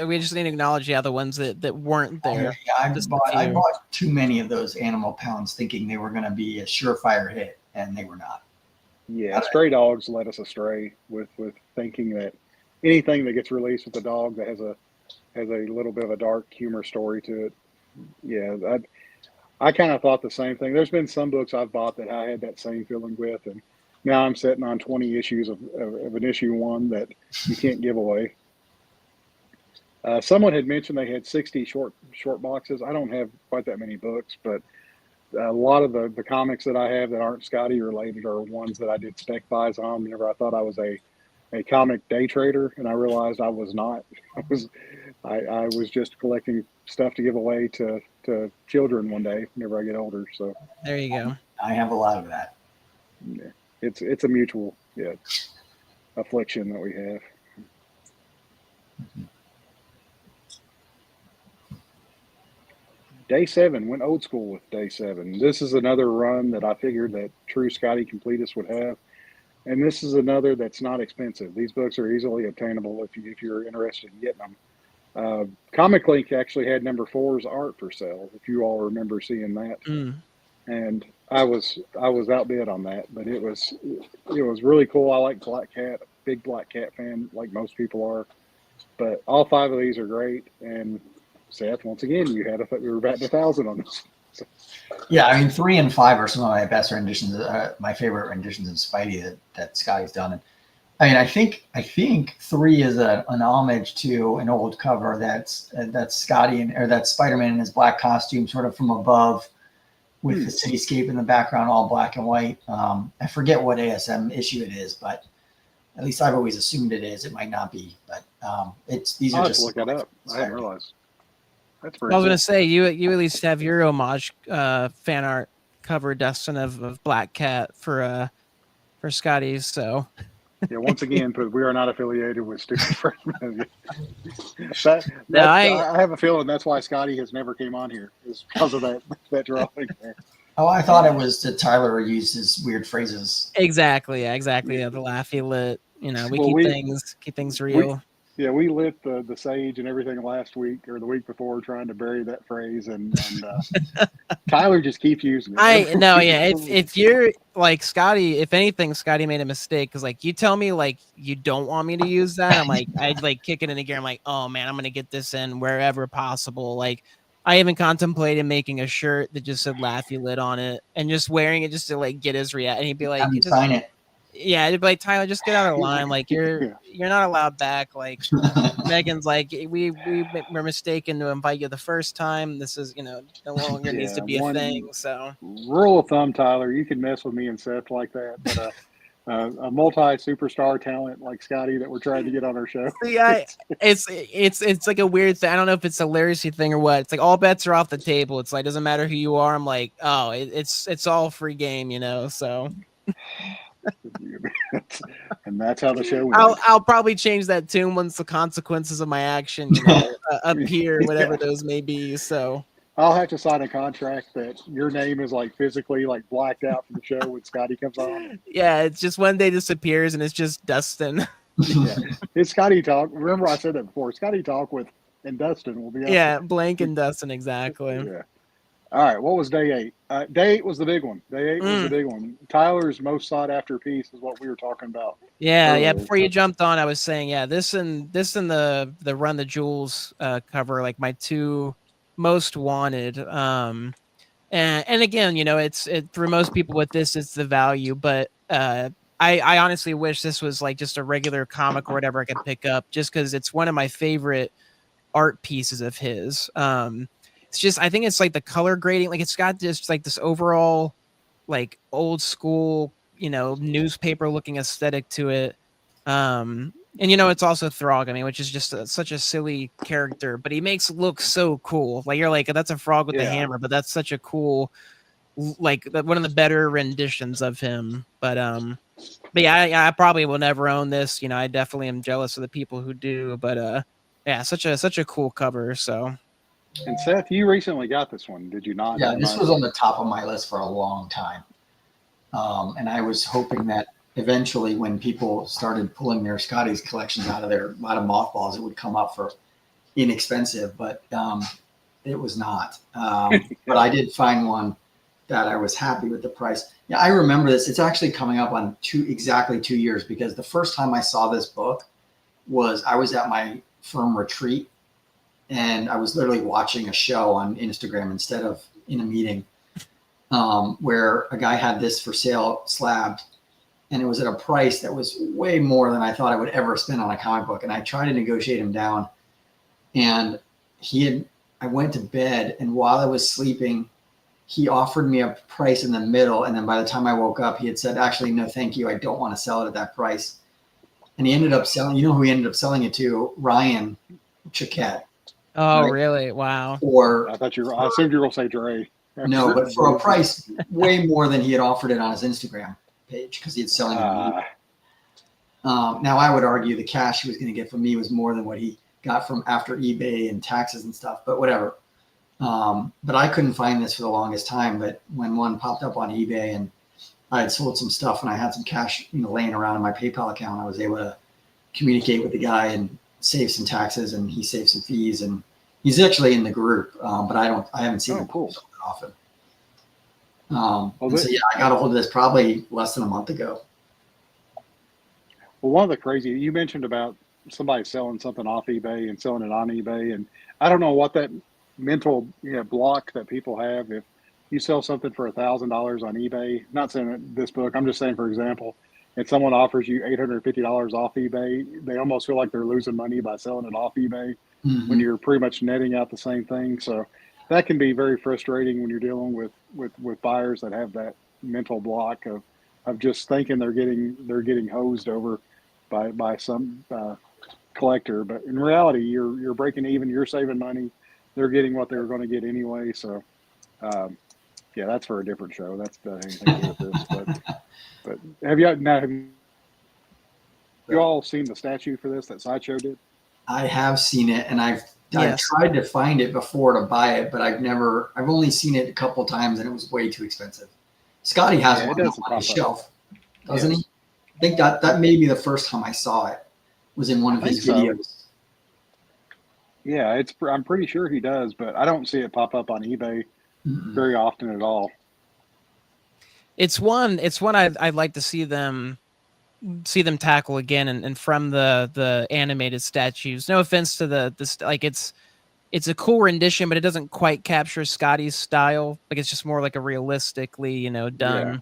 we just need to acknowledge the ones that weren't there. I bought too many of those animal pounds thinking they were going to be a surefire hit, and they were not. Yeah, stray dogs led us astray with thinking that anything that gets released with a dog that has a little bit of a dark humor story to it. Yeah, I kind of thought the same thing. There's been some books I've bought that I had that same feeling with, and now I'm sitting on 20 issues of an issue 1 that you can't give away. Someone had mentioned they had 60 short boxes. I don't have quite that many books, but a lot of the comics that I have that aren't Skottie related are ones that I did spec buys on whenever I thought I was a comic day trader, and I realized I was not. I was just collecting stuff to give away to children one day whenever I get older. So there you go. I have a lot of that. Yeah, it's a mutual affliction that we have. Mm-hmm. Day 7 went old school with day 7. This is another run that I figured that true Skottie completists would have. And this is another that's not expensive. These books are easily obtainable if you're interested in getting them. Comic Link actually had number 4's art for sale, if you all remember seeing that. And I was outbid on that, but it was really cool. I like Black Cat, big Black Cat fan, like most people are. But all 5 of these are great. And Seth, once again, we were batting 1,000 on this. So. Yeah, I mean, 3 and 5 are some of my best renditions, my favorite renditions of Spidey that Skottie's done. And I mean, I think 3 is an homage to an old cover that's Skottie or that's Spider-Man in his black costume, sort of from above, with the cityscape in the background, all black and white. I forget what ASM issue it is, but at least I've always assumed it is. It might not be, but these are just. I'll have to look that up. I didn't realize. That's pretty. I was going to say you at least have your homage fan art cover, Dustin, of Black Cat for Skottie. So. Yeah, once again, but we are not affiliated with Stupid Freshmen. I have a feeling that's why Skottie has never came on here, is because of that drawing there. Oh, I thought it was that Tyler used his weird phrases. Exactly. Yeah, the laughy lit. We keep things real. Yeah, we lit the sage and everything last week or the week before trying to bury that phrase, and Tyler just keeps using it. I no, yeah. If you're like Skottie, if anything, Skottie made a mistake because like you tell me like you don't want me to use that, I'm like I'd like kick it into gear. I'm like, oh man, I'm gonna get this in wherever possible. Like I even contemplated making a shirt that just said "Laughy Lit" on it and just wearing it just to like get his reaction. And he'd be like, Have you just sign it. yeah, it'd be like Tyler, just get out of line. Like you're Yeah. not allowed back. Like Megan's like we were mistaken to invite you the first time. This is no longer needs to be a thing. So rule of thumb, Tyler, you can mess with me and Seth like that, but a multi superstar talent like Skottie that we're trying to get on our show. See, it's like a weird thing. I don't know if it's a literacy thing or what. It's like all bets are off the table. It's like doesn't matter who you are. I'm like, oh, it's all free game, So. And that's how the show ends. I'll probably change that tune once the consequences of my action, appear, whatever those may be. So I'll have to sign a contract that your name is like physically like blacked out from the show when Skottie comes on. Yeah, it's just one day disappears and it's just Dustin. Yeah. It's Skottie Talk. Remember I said that before. Skottie Talk with and Dustin will be up. Yeah, Blank and Dustin, exactly. Yeah. All right, what was day 8? Day 8 was the big one. Day 8 was the big one. Tyler's most sought after piece is what we were talking about. Yeah, earlier. Yeah. Before you jumped on, I was saying, yeah, this and the Run the Jewels cover, like my two most wanted. And again, it's for most people with this, it's the value, but I honestly wish this was like just a regular comic or whatever I could pick up, just because it's one of my favorite art pieces of his. It's just, I think it's like the color grading, like it's got just like this overall, like old school, newspaper looking aesthetic to it. And it's also Throg, which is just such a silly character, but he makes it look so cool. Like you're like, that's a frog with a hammer, but that's such a cool, like one of the better renditions of him. But yeah, I probably will never own this. I definitely am jealous of the people who do, but yeah, such a cool cover. So. And Seth, you recently got this one, did you not? Yeah, this was on the top of my list for a long time. And I was hoping that eventually when people started pulling their Skottie's collections out of mothballs, it would come up for inexpensive, but it was not. But I did find one that I was happy with the price. Yeah, I remember this. It's actually coming up on exactly 2 years, because the first time I saw this book was I was at my firm retreat. And I was literally watching a show on Instagram instead of in a meeting, where a guy had this for sale slabbed, and it was at a price that was way more than I thought I would ever spend on a comic book. And I tried to negotiate him down, and I went to bed, and while I was sleeping, he offered me a price in the middle. And then by the time I woke up, he had said, actually, no, thank you. I don't want to sell it at that price. And he ended up selling, who he ended up selling it to? Ryan Chiquette. Oh, right? Really? Wow. Or I assumed you were going to say Dre. No, but for a price way more than he had offered it on his Instagram page, because he had selling it. Now, I would argue the cash he was going to get from me was more than what he got from after eBay and taxes and stuff, but whatever. But I couldn't find this for the longest time. But when one popped up on eBay and I had sold some stuff and I had some cash laying around in my PayPal account, I was able to communicate with the guy and save some taxes, and he saved some fees, and he's actually in the group, but I haven't seen him cool often. So yeah, I got a hold of this probably less than a month ago. Well, one of the crazy, you mentioned about somebody selling something off eBay and selling it on eBay, and I don't know what that mental block that people have. If you sell something for $1,000 on eBay, not saying that this book, I'm just saying, for example, if someone offers you $850 off eBay, they almost feel like they're losing money by selling it off eBay when you're pretty much netting out the same thing. So that can be very frustrating when you're dealing with buyers that have that mental block of just thinking they're getting hosed over by some collector. But in reality, you're breaking even, you're saving money, they're getting what they were going to get anyway. So yeah, that's for a different show. That's not anything to do with this. But have you all seen the statue for this that Sideshow did? I have seen it, and I've tried to find it before to buy it, but I've only seen it a couple of times, and it was way too expensive. Skottie has one on his shelf, doesn't he? I think that may be the first time I saw it, was in one of his videos. Yeah, I'm pretty sure he does, but I don't see it pop up on eBay very often at all. It's one I'd like to see them tackle again, and from the animated statues. No offense to like it's a cool rendition, but it doesn't quite capture Skottie's style. Like it's just more like a realistically, done. Yeah.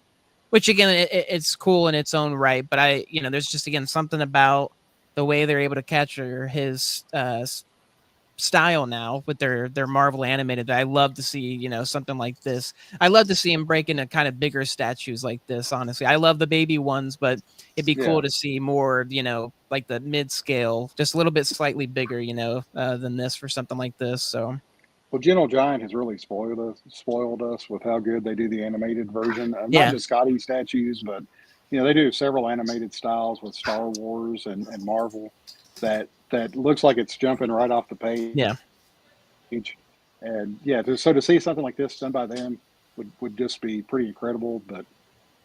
Which again, it's cool in its own right. But there's just again something about the way they're able to capture his style now with their Marvel animated. I love to see something like this. I love to see him break into kind of bigger statues like this. Honestly, I love the baby ones, but it'd be cool to see more like the mid scale, just a little bit slightly bigger than this for something like this. So Well, Gentle Giant has really spoiled us with how good they do the animated version. Not yeah, just Scotty statues, but they do several animated styles with Star Wars and Marvel that looks like it's jumping right off the page. yeah. And yeah, so to see something like this done by them would just be pretty incredible. But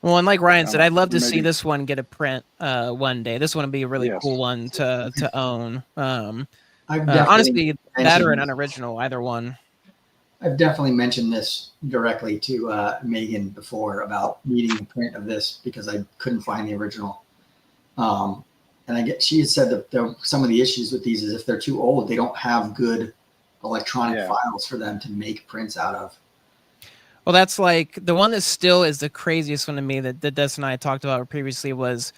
Well, and like Ryan said, I'd love to see maybe- this one get a print one day. This one would be a really Yes. cool one to own. I've Honestly, that or an mentioned- unoriginal, either one. I've definitely mentioned this directly to Megan before about needing a print of this because I couldn't find the original. And she had said that some of the issues with these is if they're too old, they don't have good electronic files for them to make prints out of. Well, that's like the one that still is the craziest one to me that Dustin and I talked about previously was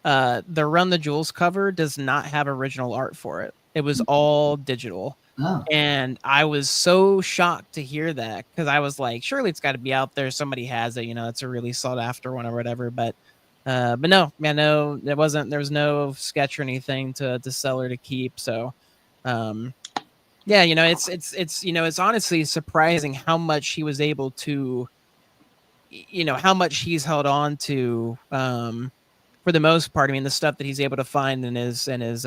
the Run the Jewels cover does not have original art for it. It was all digital. Oh. And I was so shocked to hear that because I was like, surely it's got to be out there. Somebody has it, it's a really sought after one or whatever. But no, man, no, it wasn't. There was no sketch or anything to sell or to keep. So, yeah, it's honestly surprising how much he was able to, how much he's held on to, for the most part. I mean, the stuff that he's able to find in his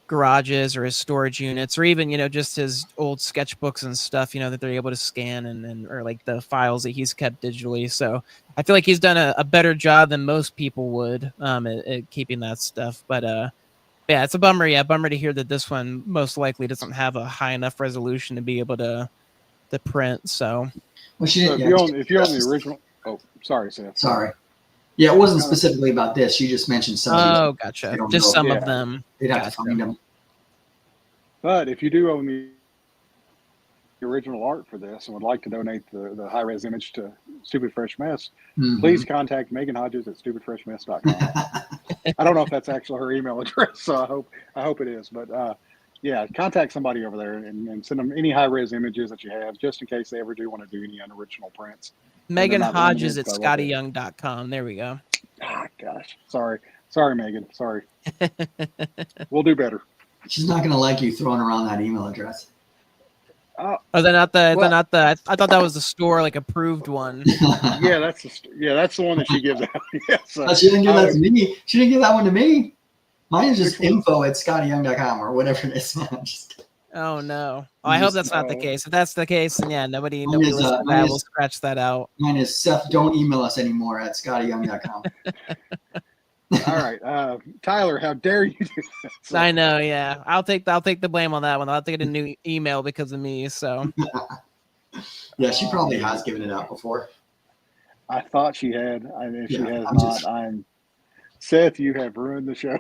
garages or his storage units, or even just his old sketchbooks and stuff that they're able to scan and or like the files that he's kept digitally. So I feel like he's done a better job than most people would at keeping that stuff. But yeah, it's a bummer. Yeah, bummer to hear that this one most likely doesn't have a high enough resolution to be able to print. So well, if you own the original, sorry, Seth. Sorry. Yeah, it wasn't specifically about this. She just mentioned some. Oh, gotcha. Just some of them. They'd have to find them. But if you do own the original art for this and would like to donate the high-res image to Stupid Fresh Mess, please contact Megan Hodges at stupidfreshmess.com. I don't know if that's actually her email address, so I hope it is. But yeah, contact somebody over there and send them any high-res images that you have, just in case they ever do want to do any unoriginal prints. Megan Hodges at SkottieYoung.com. There we go. Ah, gosh. Sorry, Megan. Sorry. We'll do better. She's not going to like you throwing around that email address. Oh, they're not the. I thought that was the store like approved one. Yeah, that's the one that she gives out. Yeah, so, she didn't give that to me. She didn't give that one to me. Mine is just info@SkottieYoung.com or whatever it is. Oh no! Oh, I hope that's not the case. If that's the case, then yeah, nobody listens to that. We'll scratch that out. Mine is Seth. Don't email us anymore at SkottieYoung.com. All right, Tyler, how dare you do that? So, I know. Yeah, I'll take the blame on that one. I'll have to get a new email because of me. So yeah, she probably has given it out before. I thought she had. If she has not, Seth, you have ruined the show.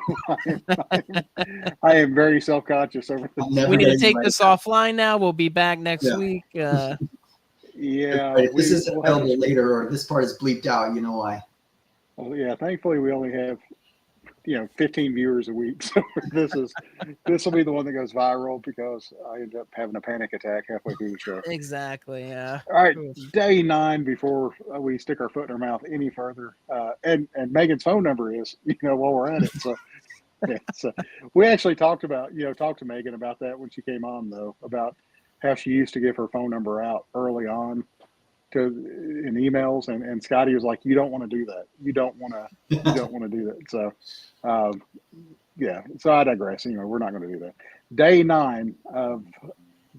I am very self-conscious over this. We need to take this offline now. We'll be back next week. Yeah. If this is available later or this part is bleeped out, you know why. Well, yeah, thankfully we only have 15 viewers a week, so this will be the one that goes viral because I end up having a panic attack halfway through the show. Exactly. Yeah. All right, day 9 before we stick our foot in our mouth any further, and Megan's phone number is while we're at it. So yeah, so we actually talked to Megan about that when she came on though, about how she used to give her phone number out early on in emails, and Skottie was like, you don't want to do that. You don't want to do that. So yeah, so I digress. We're not going to do that. Day 9 of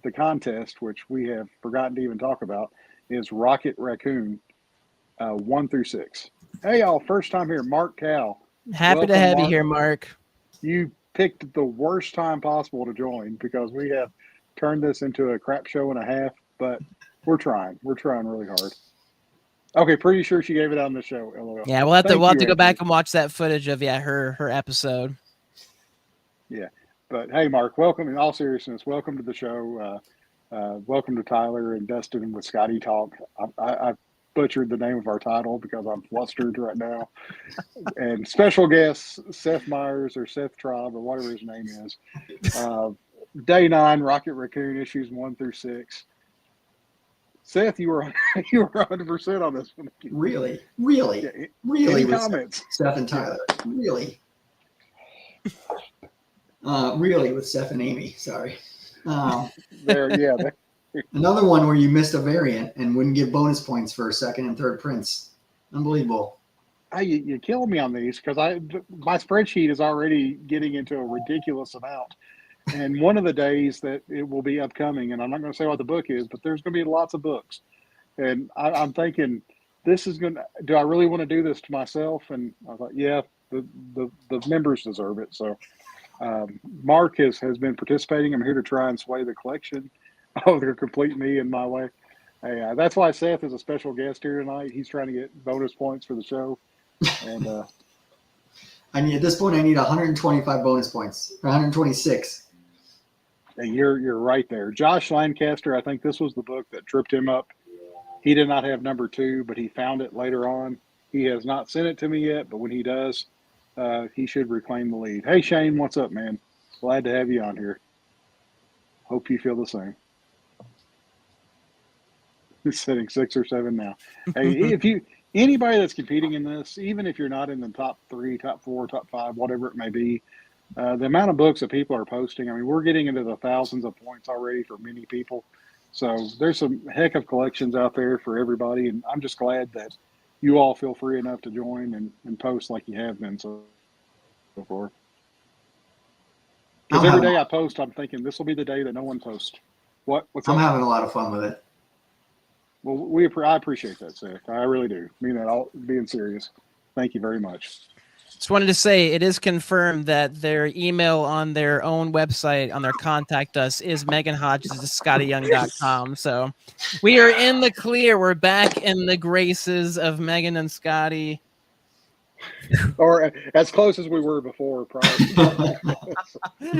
the contest, which we have forgotten to even talk about, is Rocket Raccoon 1 through 6. Hey y'all, first time here, Mark Cal. Happy to have you here, Mark. You picked the worst time possible to join because we have turned this into a crap show and a half, but we're trying. We're trying really hard. Okay, pretty sure she gave it on the show. LOL. Yeah, we'll have to Thank you, go back Anthony. and watch that footage of her episode. Yeah, but hey, Mark, welcome. In all seriousness, welcome to the show. Welcome to Tyler and Dustin with Skottie Talk. I butchered the name of our title because I'm flustered right now. And special guest Seth Meyers or Seth Traub or whatever his name is. Day 9, Rocket Raccoon issues 1 through 6. Seth, you were 100% on this one. Really? Yeah, Really? Any comments? Seth and Tyler. Really? Really with Seth and Amy. Sorry. Another one where you missed a variant and wouldn't give bonus points for second and third prints. Unbelievable. You kill me on these because my spreadsheet is already getting into a ridiculous amount. And one of the days that it will be upcoming, and I'm not going to say what the book is, but there's going to be lots of books. And I'm thinking, do I really want to do this to myself? And I thought, yeah, the members deserve it. So Mark has been participating. I'm here to try and sway the collection. Oh, they're complete me in my way. Hey, that's why Seth is a special guest here tonight. He's trying to get bonus points for the show. And at this point, I need 125 bonus points, 126. And you're right there. Josh Lancaster, I think this was the book that tripped him up. He did not have number 2, but he found it later on. He has not sent it to me yet, but when he does, he should reclaim the lead. Hey, Shane, what's up, man? Glad to have you on here. Hope you feel the same. He's sitting 6 or 7 now. Hey, anybody that's competing in this, even if you're not in the top 3, top 4, top 5, whatever it may be, the amount of books that people are posting, I mean, we're getting into the thousands of points already for many people. So there's some heck of collections out there for everybody, and I'm just glad that you all feel free enough to join and post like you have been so far. Because every day I post, I'm thinking this will be the day that no one posts. What's I'm having a lot of fun with it. Well, I appreciate that, Seth. I really do. I mean that all being serious. Thank you very much. Just wanted to say it is confirmed that their email on their own website, on their contact us, is Megan Hodges at SkottieYoung.com. So we are in the clear. We're back in the graces of Megan and Skottie. Or as close as we were before, probably.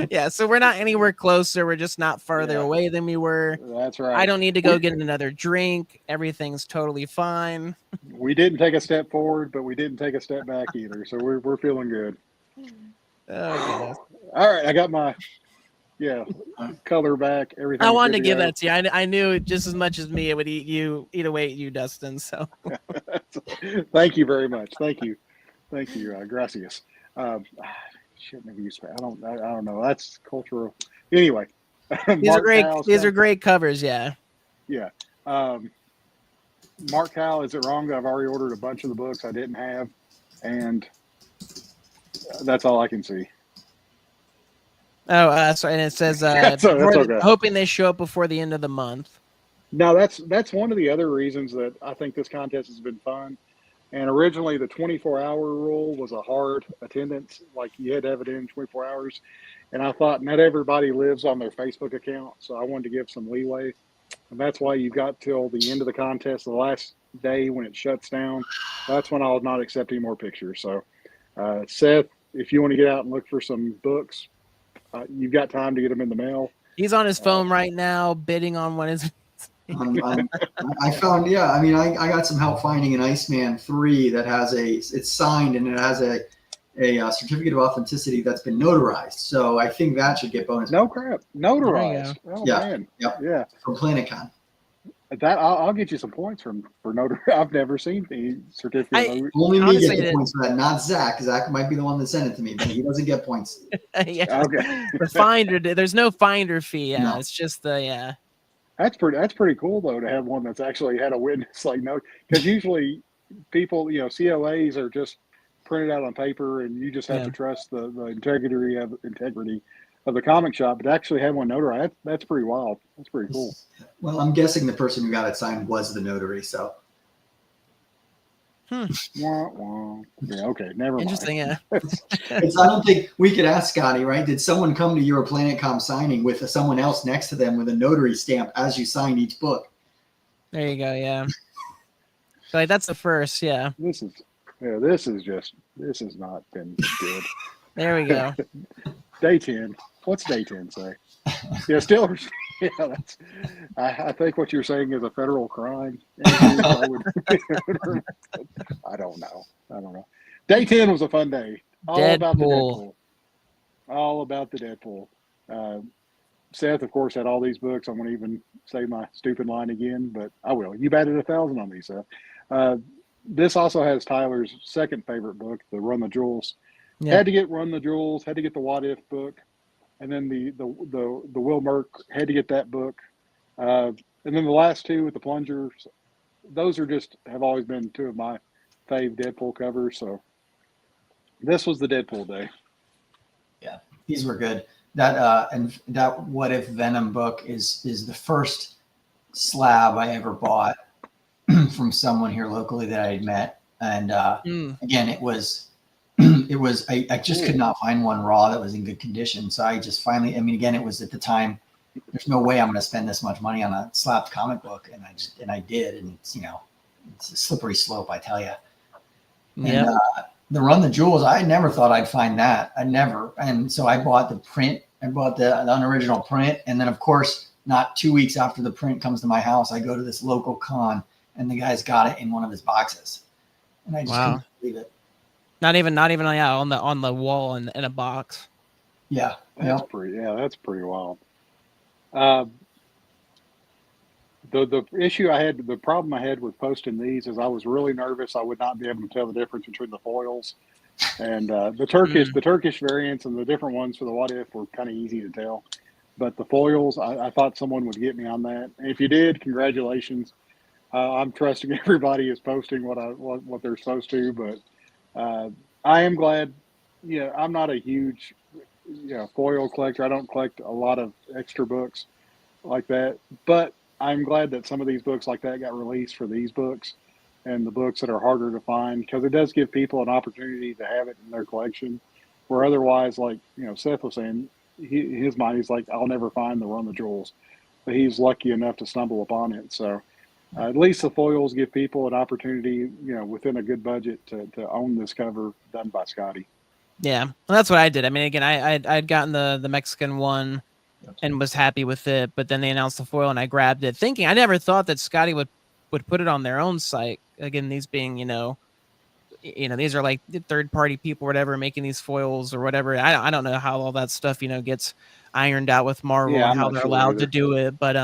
Yeah, so we're not anywhere closer. We're just not farther away than we were. That's right. I don't need to go get another drink. Everything's totally fine. We didn't take a step forward, but we didn't take a step back either. So we're feeling good. Oh, goodness. All right, I got my color back. Everything. I wanted to give that to you. I knew just as much as me it would eat away at you, Dustin. So thank you very much. Thank you, gracias. Shouldn't have used that. I don't know. That's cultural. Anyway, these are great covers. Yeah. Yeah. Mark Howell, is it wrong that I've already ordered a bunch of the books I didn't have, and that's all I can see. Oh, sorry, and it says that's okay. Hoping they show up before the end of the month. No, that's one of the other reasons that I think this contest has been fun. And originally, the 24-hour rule was a hard attendance. Like, you had to have it in 24 hours. And I thought not everybody lives on their Facebook account, so I wanted to give some leeway. And that's why you've got till the end of the contest, the last day when it shuts down. That's when I'll not accept any more pictures. So, Seth, if you want to get out and look for some books, you've got time to get them in the mail. He's on his phone right now, bidding on one of his. I found, I got some help finding an Iceman 3 that has it's signed and it has a certificate of authenticity that's been notarized. So I think that should get bonus. No crap, notarized. Oh yeah. Man, yeah, from PlanetCon. That I'll get you some points for notarized. I've never seen the certificate. Only me get the points for that, not Zach. Zach might be the one that sent it to me, but he doesn't get points. Yeah. Okay. The finder, there's no finder fee. Yeah, no. It's just the That's pretty cool though to have one that's actually had a witness. Like, no, because usually people, COAs are just printed out on paper, and you just have to trust the integrity of the comic shop. But to actually have one notarized, that's pretty wild. That's pretty cool. Well, I'm guessing the person who got it signed was the notary. So Wah, wah. Yeah, okay, never mind. Interesting, yeah. I don't think we could ask Skottie, right? Did someone come to your PlanetCom signing with someone else next to them with a notary stamp as you signed each book? There you go, yeah. So, like, that's the first, yeah. This is not been good. There we go. Day 10. What's day 10 say? Yeah, still. Yeah, I think what you're saying is a federal crime. I don't know. Day 10 was a fun day. All about the Deadpool. All about the Deadpool. Seth, of course, had all these books. I won't even say my stupid line again, but I will. You batted 1,000 on me, Seth. This also has Tyler's second favorite book, the Run the Jewels. Yeah. Had to get Run the Jewels. Had to get the What If book. And then the Will Merck, had to get that book. And then the last two with the plungers, those have always been two of my fave Deadpool covers. So this was the Deadpool day. Yeah, these were good. And that What If Venom book is the first slab I ever bought from someone here locally that I had met. And again, it was I just could not find one raw that was in good condition. So I just finally, again, it was at the time, there's no way I'm going to spend this much money on a slapped comic book. And I did. And it's a slippery slope, I tell you. And the Run the Jewels, I never thought I'd find that. I never. And so I bought the print. I bought the unoriginal print. And then, of course, not 2 weeks after the print comes to my house, I go to this local con and the guy's got it in one of his boxes. And I just couldn't believe it. Not even on the wall in a box. Yeah. That's pretty wild. The issue I had, the problem I had with posting these is I was really nervous I would not be able to tell the difference between the foils and the Turkish variants and the different ones for the What If were kind of easy to tell. But the foils, I thought someone would get me on that. And if you did, congratulations. I'm trusting everybody is posting what they're supposed to, but I am glad. I'm not a huge foil collector. I don't collect a lot of extra books like that, but I'm glad that some of these books like that got released for these books and the books that are harder to find, because it does give people an opportunity to have it in their collection, where otherwise, like Seth was saying, his mind, he's like, I'll never find the Run the Jewels, but he's lucky enough to stumble upon it. So at least the foils give people an opportunity, within a good budget to own this cover done by Skottie. Yeah, well, that's what I did. Again, I'd gotten the Mexican one and was happy with it, but then they announced the foil and I grabbed it, thinking, I never thought that Skottie would put it on their own site. Again, these being, these are like third party people, or whatever, making these foils or whatever. I don't know how all that stuff, gets ironed out with Marvel and how they're allowed to do it, but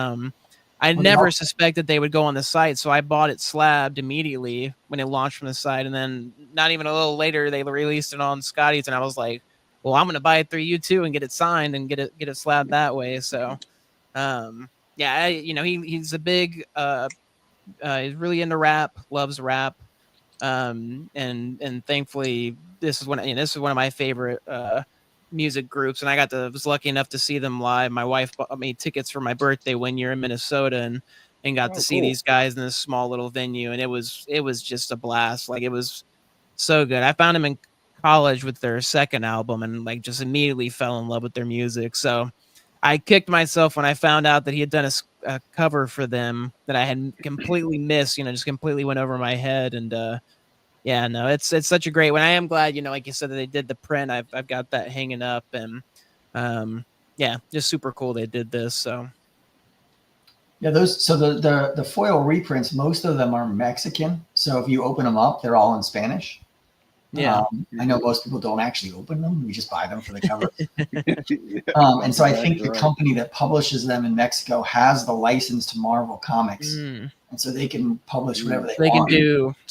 I never suspected they would go on the site, so I bought it slabbed immediately when it launched from the site, and then not even a little later they released it on Skottie's, and I was like, well, I'm gonna buy it through you too and get it signed and get it slabbed that way. So, he's a big, he's really into rap, loves rap, and thankfully this is one of my favorite music groups, and was lucky enough to see them live. My wife bought me tickets for my birthday one year in Minnesota and got to see these guys in this small little venue, and it was just a blast. Like, it was so good. I found them in college with their second album and just immediately fell in love with their music. So I kicked myself when I found out that he had done a cover for them that I had completely missed, just completely went over my head. And it's such a great one. I am glad, like you said, that they did the print. I've got that hanging up, and just super cool they did this. So yeah, the foil reprints, most of them are Mexican. So if you open them up, they're all in Spanish. Yeah, I know most people don't actually open them. We just buy them for the cover. And so I think the company that publishes them in Mexico has the license to Marvel Comics. And so they can publish whatever they want.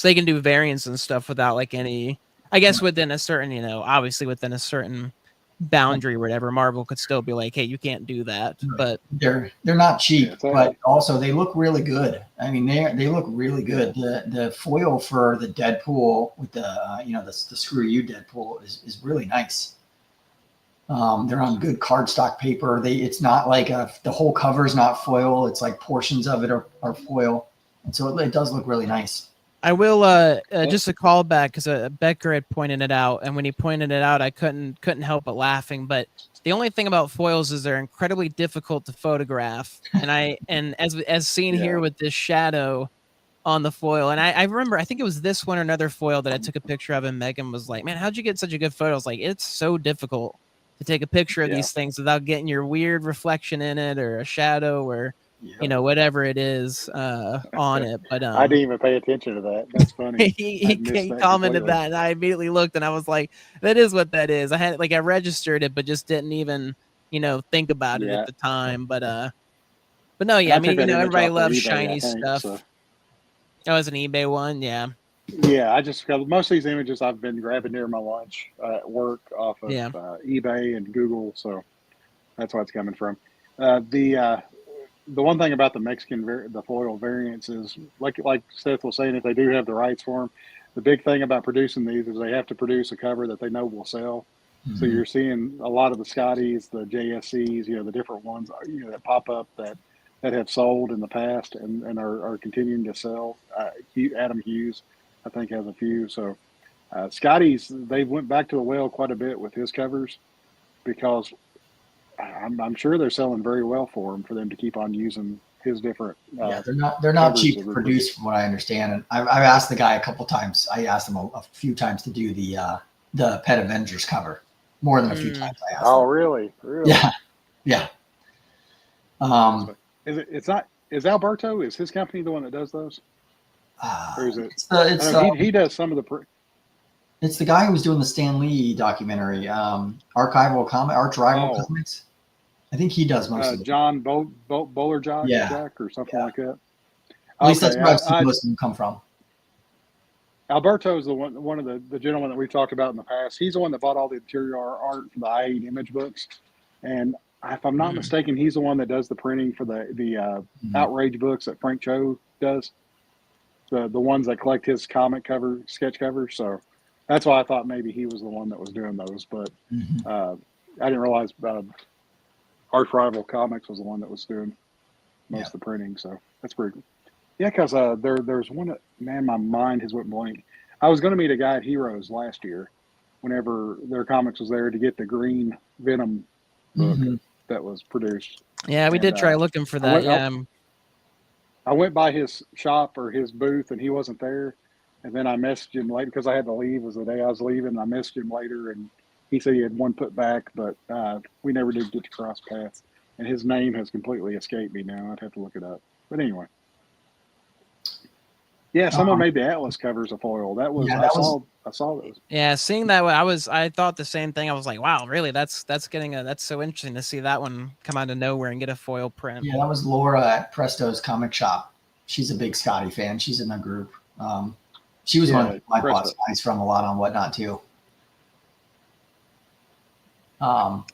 They can do variants and stuff without any, I guess, within a certain, obviously within a certain boundary or whatever. Marvel could still be like, hey, you can't do that. But they're not cheap, but also they look really good. They look really good. The foil for the Deadpool with the screw you Deadpool is really nice. They're on good cardstock paper. It's not like the whole cover is not foil. It's like portions of it are foil, and so it does look really nice. I will just a call back because Becker had pointed it out, and when he pointed it out, I couldn't help but laughing. But the only thing about foils is they're incredibly difficult to photograph, and as seen here with this shadow on the foil, and I remember I think it was this one or another foil that I took a picture of, and Megan was like, "Man, how'd you get such a good photo?" I was like, "It's so difficult to take a picture of these things without getting your weird reflection in it or a shadow or." You know, whatever it is on it. But I didn't even pay attention to that. That's funny. he commented that, and I immediately looked, and I was like, "That is what that is." I registered it, but just didn't even think about it at the time. But no, yeah. I mean, everybody loves shiny stuff. So. Oh, it's an eBay one, yeah. Yeah, because most of these images I've been grabbing near my lunch at work off of eBay and Google, so that's where it's coming from. The one thing about the Mexican the foil variants is like Seth was saying, if they do have the rights for them, the big thing about producing these is they have to produce a cover that they know will sell. Mm-hmm. So you're seeing a lot of the Skotties, the JSCs, the different ones that pop up that have sold in the past and are continuing to sell. Adam Hughes, I think, has a few. So Skottie's, they went back to the well quite a bit with his covers because I'm sure they're selling very well for them to keep on using his different. They're not cheap to produce, from what I understand. And I've asked the guy a couple times. I asked him a few times to do the Pet Avengers cover. More than a few times I asked. Oh, really? Yeah. Is Alberto? Is his company the one that does those? Or is it? He does some of the. It's the guy who was doing the Stan Lee documentary, Archival Comics. I think he does most of it. John Bowler Jack or something like that. At least that's where I've seen most of them come from. Alberto is one of the gentlemen that we've talked about in the past. He's the one that bought all the interior art for the I-8 image books. And if I'm not mistaken, he's the one that does the printing for the Outrage books that Frank Cho does. The ones that collect his sketch covers. So that's why I thought maybe he was the one that was doing those. But I didn't realize Arch Rival Comics was the one that was doing most of the printing. So that's pretty cool. Yeah, because there's one that, man, my mind has went blank. I was going to meet a guy at Heroes last year whenever their comics was there to get the Green Venom book that was produced. Yeah, we did try looking for that. I went by his shop or his booth, and he wasn't there. And then I messaged him later because I had to leave. It was the day I was leaving. I messaged him later, and he said he had one put back, but we never did get to cross paths. And his name has completely escaped me now. I'd have to look it up. But anyway. Yeah, someone made the Atlas covers of foil. I saw those. Yeah, seeing that I thought the same thing. I was like, wow, really? That's so interesting to see that one come out of nowhere and get a foil print. Yeah, that was Laura at Presto's Comic Shop. She's a big Skottie fan. She's in the group. She was one of my boss guys from a lot on Whatnot too.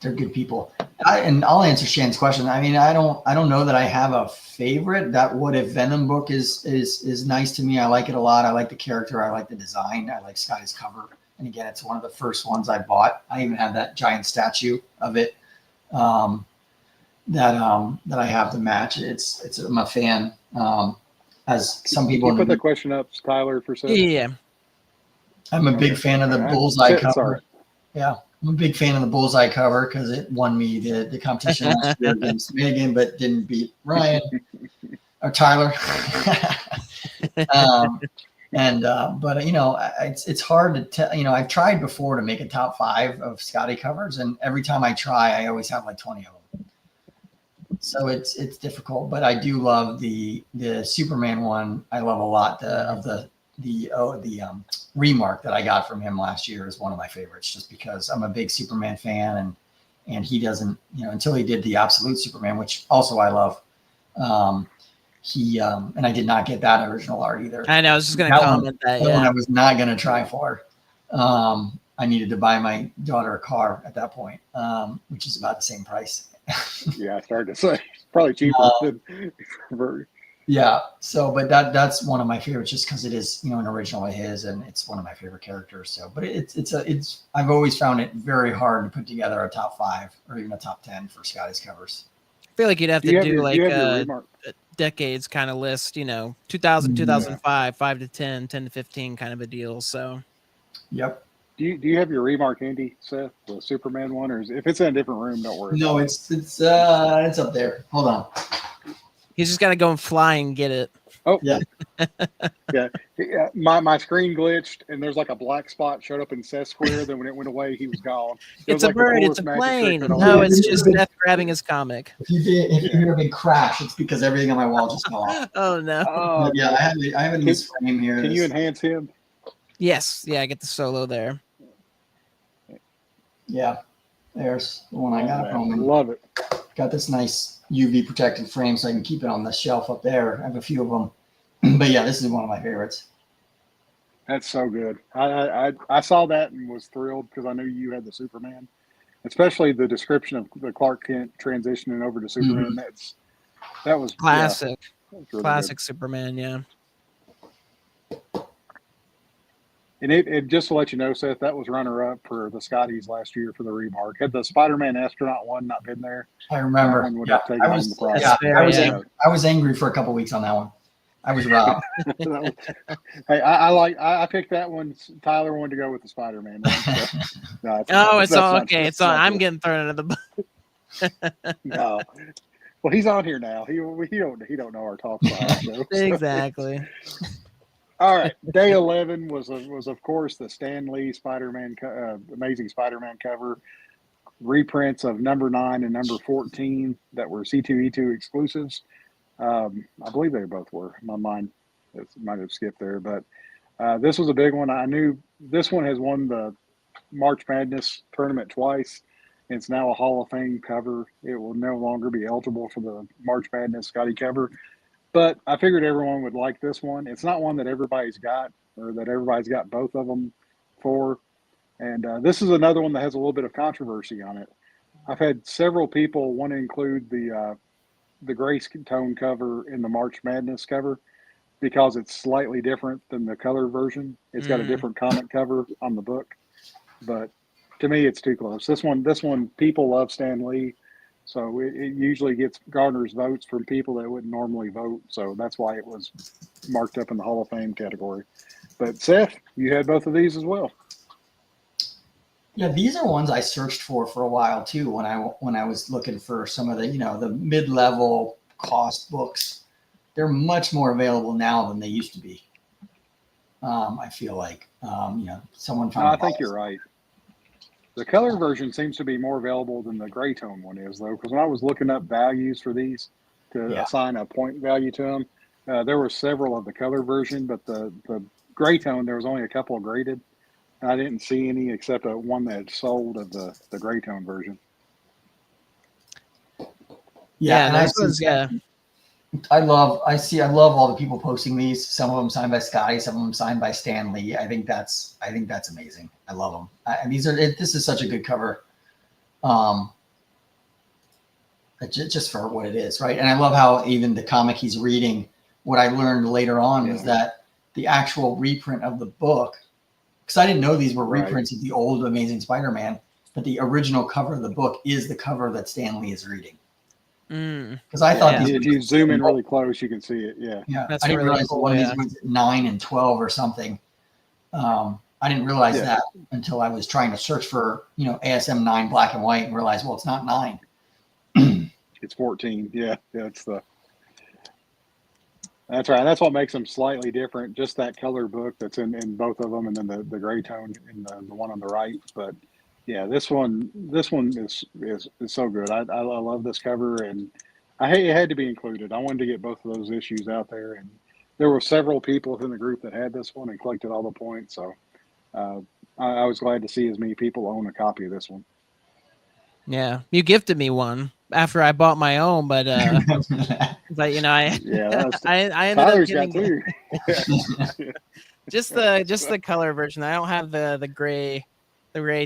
They're good people. And I'll answer Shan's question. I mean, I don't know that I have a favorite. That What If Venom book is nice to me. I like it a lot. I like the character. I like the design. I like Skottie's cover. And again, it's one of the first ones I bought. I even have that giant statue of it that I have to match. I'm a fan. As some people Can you put the question up, Tyler, for a second? Yeah. I'm a big fan of the Bullseye cover. Sorry. Yeah. I'm a big fan of the Bullseye cover because it won me the competition last year against Megan, but didn't beat Ryan or Tyler. But it's hard to tell. I've tried before to make a top 5 of Skottie covers, and every time I try, I always have like 20 of them. So it's difficult, but I do love the Superman one. I love a lot the remark that I got from him last year is one of my favorites, just because I'm a big Superman fan, and he doesn't, until he did the Absolute Superman, which also I love. And I did not get that original art either. I know. I was just going to comment that. One I was not going to try for. I needed to buy my daughter a car at that point, which is about the same price. Yeah, I started to say it's probably cheaper than. Yeah. So, but that's one of my favorites, just because it is, an original of his, and it's one of my favorite characters. So, but I've always found it very hard to put together a top 5 or even a top 10 for Skottie's covers. feel like you'd have Do you to have do your, like do you have your a remark? decades kind of list, 2000, Yeah. 2005, 5 to 10, 10 to 15 kind of a deal. So Yep. Do you have your remark handy, Seth, the Superman one, or if it's in a different room, don't worry. No, about it's up there. Hold on. he's just got to go and fly and get it. Oh, Yeah. yeah. My screen glitched, and there's like a black spot showed up in Seth's square. Then when it went away, he was gone. It It's was a like the bird. It's coolest a magic trick plane. that I've No, ever it's seen. just Seth grabbing his comic. If you hear a big crash, it's because everything on my wall just fell off. Oh no. Oh, Yeah, I have it in this frame here. Can you enhance him? Yes. Yeah. I get the solo there. Yeah, there's the one I got from him. Love it. Got this nice UV protected frame so I can keep it on the shelf up there. I have a few of them. But yeah, this is one of my favorites. That's so good. I saw that and was thrilled because I knew you had the Superman, especially the description of the Clark Kent transitioning over to Superman. That was Classic. Yeah, that was really Classic good. Superman. Yeah. And it just to let you know, Seth, that was runner up for the Skotties last year for the remark. Had the Spider-Man astronaut one not been there, I remember. that one would Yeah, have taken home the prize. yeah, I was angry for a couple weeks on that one. I was robbed. Hey, I picked that one. Tyler wanted to go with the Spider-Man one. So, no, It's all okay. It's all. I'm getting thrown under the bus. No. Well, he's on here now. He don't know our talk behind show. So. Exactly. All right, day 11 was of course the Stan Lee Spider-Man, Amazing Spider-Man cover, reprints of number 9 and number 14 that were C2E2 exclusives. I believe they both were. My mind might have skipped there, but this was a big one. I knew this one has won the March Madness tournament twice. It's now a Hall of Fame cover. It will no longer be eligible for the March Madness Skottie cover. But I figured everyone would like this one. It's not one that everybody's got or that everybody's got both of them for. And this is another one that has a little bit of controversy on it. I've had several people want to include the gray tone cover in the March Madness cover because it's slightly different than the color version. It's got a different comic cover on the book. But to me, it's too close. This one, people love Stan Lee. So it usually garners votes from people that wouldn't normally vote. So that's why it was marked up in the Hall of Fame category. But Seth, you had both of these as well. Yeah, these are ones I searched for a while too. When I was looking for some of the the mid-level cost books, they're much more available now than they used to be. I feel like someone found. I think you're right. The color version seems to be more available than the gray tone one is, though, because when I was looking up values for these to assign a point value to them, there were several of the color version, but the gray tone, there was only a couple graded. I didn't see any except one that sold of the gray tone version. Yeah, and this was I love all the people posting these. Some of them signed by Skottie, some of them signed by Stan Lee. I think that's amazing. I love them. And this is such a good cover. Just for what it is, right? And I love how even the comic he's reading, what I learned later on was that the actual reprint of the book, because I didn't know these were reprints of the old Amazing Spider-Man, but the original cover of the book is the cover that Stan Lee is reading. Because I thought if you zoom in really close, you can see it. Yeah, I didn't realize one of these was 9 and 12 or something. I didn't realize that until I was trying to search for ASM 9 black and white and realized, well, it's not 9. It's 14. Yeah, that's right. That's what makes them slightly different. Just that color book that's in both of them, and then the gray tone in the one on the right. But yeah, this one is so good. I love this cover, and it had to be included. I wanted to get both of those issues out there, and there were several people within the group that had this one and collected all the points. So I was glad to see as many people own a copy of this one. Yeah, you gifted me one after I bought my own, but I ended up getting just the color version. I don't have the gray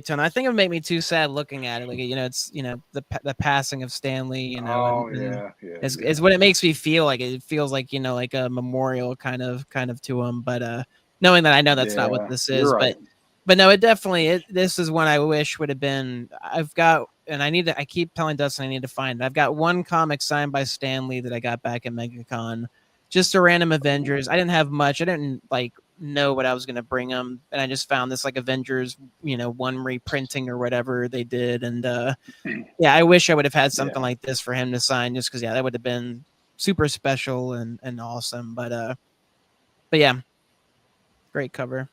tone. I think it would make me too sad looking at it. Like it's the passing of Stan Lee. It's what it makes me feel like. It feels like like a memorial kind of to him. But knowing that I know that's not what this is, right. but no, it definitely this is one I wish would have been. I've got and I keep telling Dustin I need to find it. I've got one comic signed by Stan Lee that I got back at MegaCon, just a random Avengers. I didn't have much. I didn't know what I was going to bring him, and I just found this Avengers, one reprinting or whatever they did, and I wish I would have had something like this for him to sign, just because that would have been super special and awesome. But yeah, great cover.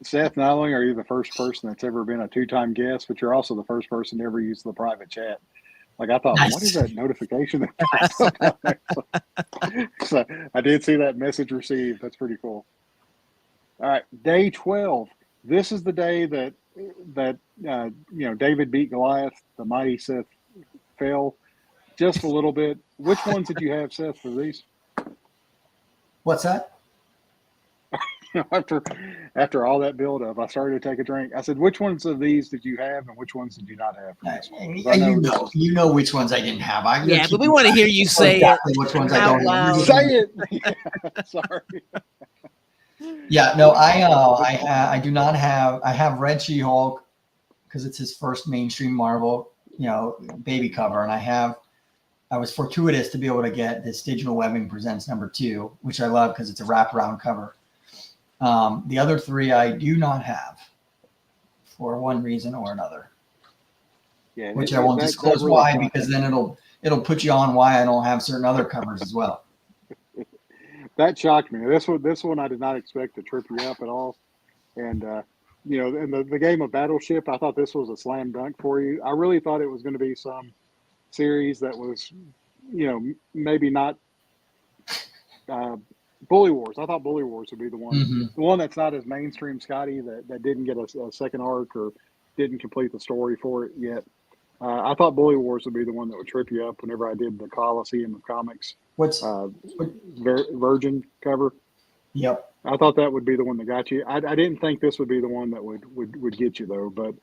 Seth, not only are you the first person that's ever been a 2-time guest, but you're also the first person to ever use the private chat. I thought, nice. What is that notification that pops up on there? So I did see that message received. That's pretty cool. All right, day 12. This is the day that David beat Goliath. The mighty Seth fell just a little bit. Which ones did you have, Seth, for these? What's that? After all that build-up, I started to take a drink. I said, which ones of these did you have and which ones did you not have? You know which ones I didn't have. But we want to hear you say exactly which ones I don't have. Say it. Sorry. Yeah, no, I do not have. I have Red She-Hulk because it's his first mainstream Marvel, baby cover, and I was fortuitous to be able to get this Digital Webbing Presents #2, which I love because it's a wraparound cover. The other 3 I do not have for one reason or another. Yeah, which I won't disclose why, because then it'll put you on why I don't have certain other covers as well. That shocked me. This one I did not expect to trip you up at all. And in the game of Battleship, I thought this was a slam dunk for you. I really thought it was going to be some series that was, maybe not Bully Wars. I thought Bully Wars would be the one, the one that's not as mainstream, Skottie, that didn't get a second arc or didn't complete the story for it yet. I thought Bully Wars would be the one that would trip you up whenever I did the Coliseum of Comics. Virgin cover? Yep. I thought that would be the one that got you. I didn't think this would be the one that would get you though. But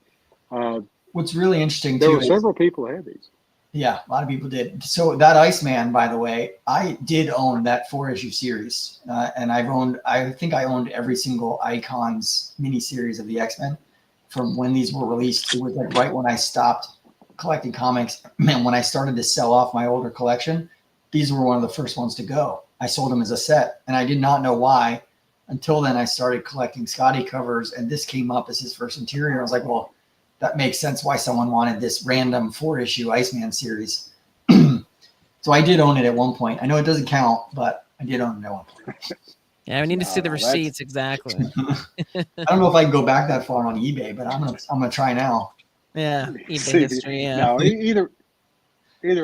what's really interesting there were several people that had these. Yeah, a lot of people did. So that Iceman, by the way, I did own that 4-issue series, and I think I owned every single Icons miniseries of the X-Men from when these were released. It was right when I stopped collecting comics, and when I started to sell off my older collection, these were one of the first ones to go. I sold them as a set, and I did not know why. Until then, I started collecting Skottie covers, and this came up as his first interior. I was like, well, that makes sense why someone wanted this random 4-issue Iceman series. So I did own it at one point. I know it doesn't count, but I did own it at one point. Yeah, we need to see the receipts exactly. I don't know if I can go back that far on eBay, but I'm gonna try now. Yeah, eBay history. Yeah. No, either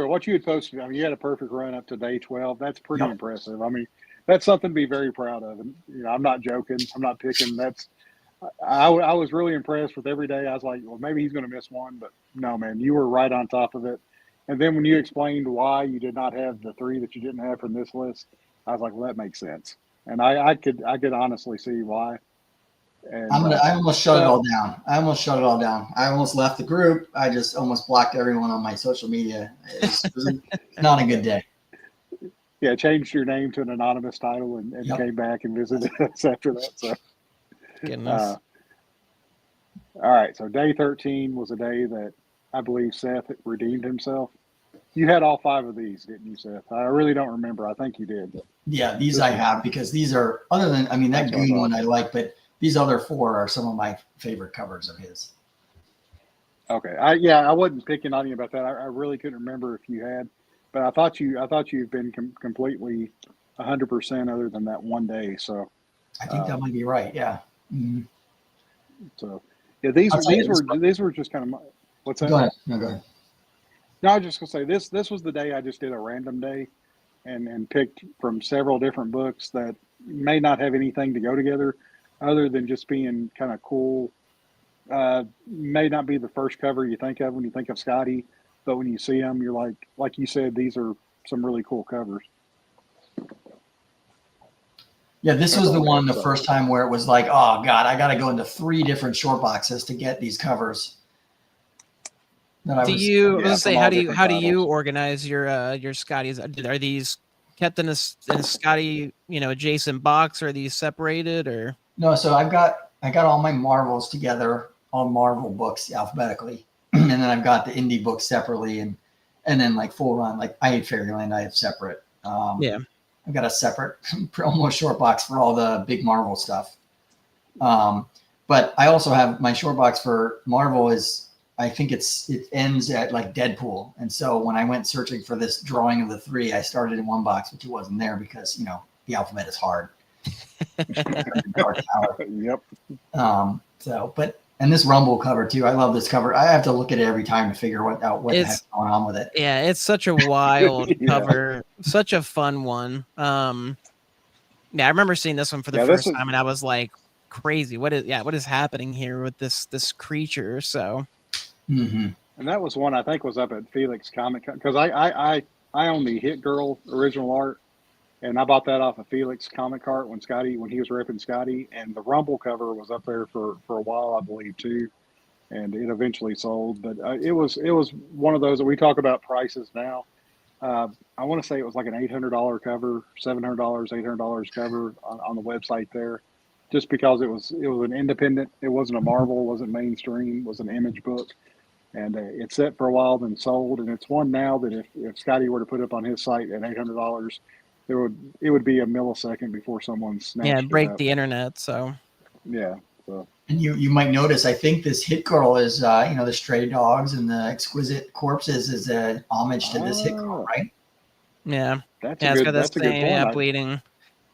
what you had posted. I mean, you had a perfect run up to day 12. That's pretty impressive. I mean, that's something to be very proud of. And I'm not joking. I'm not picking. I was really impressed with every day. I was like, well, maybe he's going to miss one, but no, man, you were right on top of it. And then when you explained why you did not have the 3 that you didn't have from this list, I was like, well, that makes sense. And I could honestly see why. And, I almost shut it all down. I almost left the group. I just almost blocked everyone on my social media. It was not a good day. Yeah, changed your name to an anonymous title and came back and visited us after that. So. Goodness. All right, so day 13 was a day that I believe Seth redeemed himself. You had all 5 of these, didn't you, Seth? I really don't remember. I think you did. Yeah, these I have because these are, other than, that Goon one I like, but these other 4 are some of my favorite covers of his. Okay. I wasn't picking on you about that. I really couldn't remember if you had, but I thought you've been completely 100% other than that one day. So I think that might be right. Yeah. Mm-hmm. So yeah, these were just kind of what's that? Go ahead. No, go ahead. No, I was just gonna say this was the day I just did a random day and picked from several different books that may not have anything to go together other than just being kind of cool. May not be the first cover you think of when you think of Skottie, but when you see them, you're like you said, these are some really cool covers. Yeah, this was the one the first time where it was like, oh God, I got to go into 3 different short boxes to get these covers. How do you organize your Skotties? Are these kept in a Skottie, adjacent box, or are these separated or? No, so I got all my Marvels together, all Marvel books alphabetically, and and then I've got the indie books separately, and then like Full Run, like I Hate Fairyland, I have separate. Yeah. I've got a separate almost short box for all the big Marvel stuff. But I also have my short box for Marvel is, I think it ends at like Deadpool. And so when I went searching for this drawing of the 3, I started in one box, which it wasn't there because, the alphabet is hard. Yep. And this Rumble cover too. I love this cover. I have to look at it every time to figure out what the heck's going on with it. Yeah, it's such a wild cover, such a fun one. I remember seeing this one for the first time, and I was like, crazy. What is happening here with this creature? So, and that was one I think was up at Felix Comic because I own the Hit Girl original art. And I bought that off of Felix Comic Art when he was repping Skottie, and the Rumble cover was up there for a while, I believe, too, and it eventually sold. But it was one of those that we talk about prices now. I want to say it was like an $800 cover, $700, $800 cover on the website there, just because it was an independent. It wasn't a Marvel, wasn't mainstream, it was an Image book, and it sat for a while, then sold. And it's one now that if Skottie were to put up on his site at $800. It would be a millisecond before someone snatched it break up. the internet. So so. And you might notice, I think this Hit Girl is the stray dogs and the exquisite corpses is a homage to this Hit Girl, right? Yeah, it's got this thing, bleeding,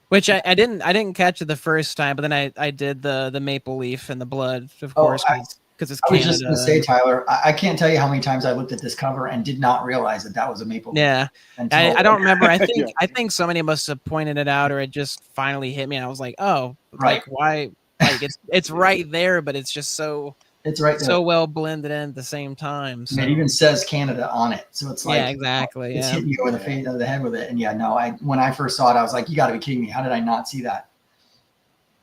which I didn't catch it the first time, but then I did the maple leaf and the blood, of course. Because it's Canada. I was just going to say, Tyler, I can't tell you how many times I looked at this cover and did not realize that was a maple. Yeah, I don't remember. I think I think somebody must have pointed it out, or it just finally hit me. And I was like, oh, right. Like why? Like it's right there, but it's just so so well blended in at the same time. So. And it even says Canada on it, so it's like exactly. It's hitting you in the face of the head with it. And when I first saw it, I was like, you got to be kidding me! How did I not see that?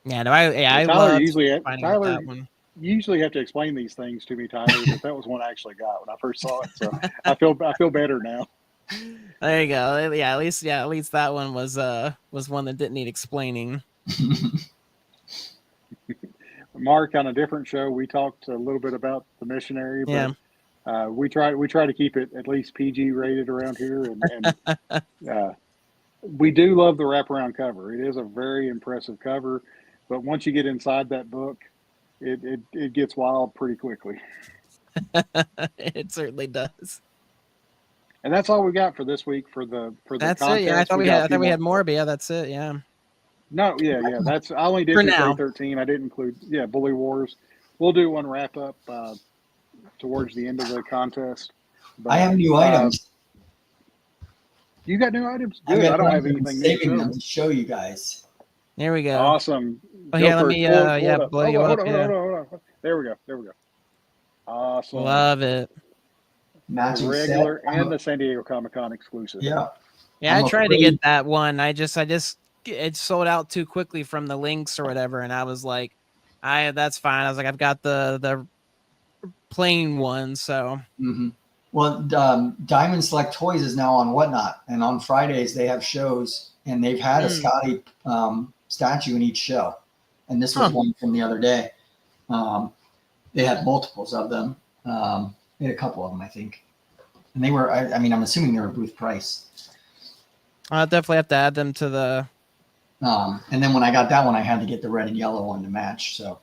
Yeah, no, I Tyler love usually that one. You usually have to explain these things to me, Tyler, but that was one I actually got when I first saw it. So I feel better now. There you go. Yeah, at least that one was one that didn't need explaining. Mark, on a different show, we talked a little bit about the missionary, but we try to keep it at least PG rated around here, and we do love the wraparound cover. It is a very impressive cover, but once you get inside that book, it gets wild pretty quickly. It certainly does. And that's all we got for this week for the that's contest. It. Yeah, I thought we had more, but that's it. Yeah. No, yeah. That's I only did for 13. I didn't include Bully Wars. We'll do one wrap up towards the end of the contest. But, I have new items. You got new items? Good. I don't have anything new to show you guys. There we go. Awesome. Oh, yeah, let me blow you up. Hold on. There we go. Awesome. Love it. Matching regular set. and the San Diego Comic-Con exclusive. Yeah. I tried to get that one. It sold out too quickly from the links or whatever, and I was like, that's fine. I was like, I've got the plain one, so. Mm-hmm. Well, Diamond Select Toys is now on Whatnot, and on Fridays they have shows, and they've had a Skottie statue in each show, and this was one from the other day. They had multiples of them. They had a couple of them, I think, and they were. I'm assuming they were booth price. I'll definitely have to add them to the. And then when I got that one, I had to get the red and yellow one to match. So.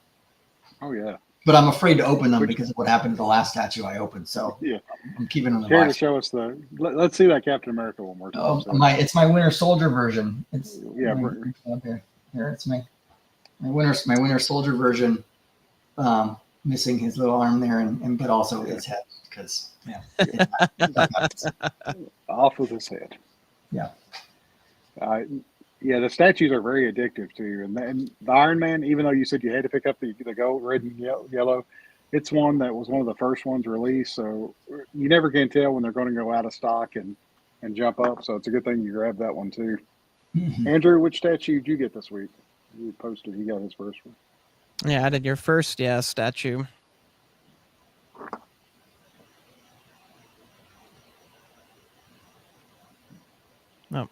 Oh yeah. But I'm afraid to open them because of what happened to the last statue I opened. So I'm keeping them in the box. Here to show us let's see that Captain America one more time. It's my Winter Soldier version. It's here. Here, it's my Winter Soldier version. Missing his little arm there, but also his head because off with his head. Yeah. The statues are very addictive too, and the Iron Man, even though you said you had to pick up the gold, red, and yellow, it's one that was one of the first ones released. So you never can tell when they're going to go out of stock and jump up. So it's a good thing you grabbed that one too. Mm-hmm. Andrew, which statue did you get this week? You posted he got his first one. Yeah, I did your first statue. Oh.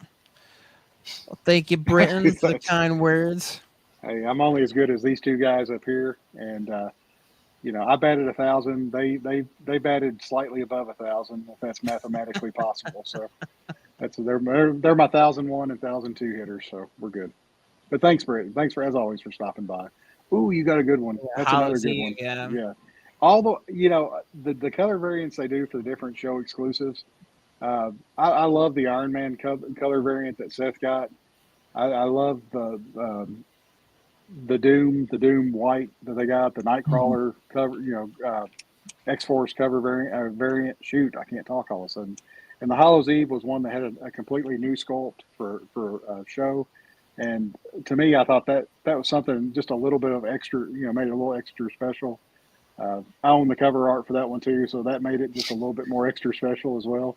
Well, thank you, Britton, for the kind words. Hey, I'm only as good as these two guys up here, and I batted 1,000. They batted slightly above 1,000, if that's mathematically possible. So they're my 1,001 and 1,002 hitters. So we're good. But thanks for as always for stopping by. Ooh, you got a good one. That's another good one. Yeah. Yeah. All the color variants they do for the different show exclusives. I love the Iron Man color variant that Seth got. I love the Doom white that they got, the Nightcrawler cover, X-Force cover variant. Shoot, I can't talk all of a sudden. And the Hallows Eve was one that had a completely new sculpt for a show. And to me, I thought that was something just a little bit of extra, made it a little extra special. I own the cover art for that one too, so that made it just a little bit more extra special as well.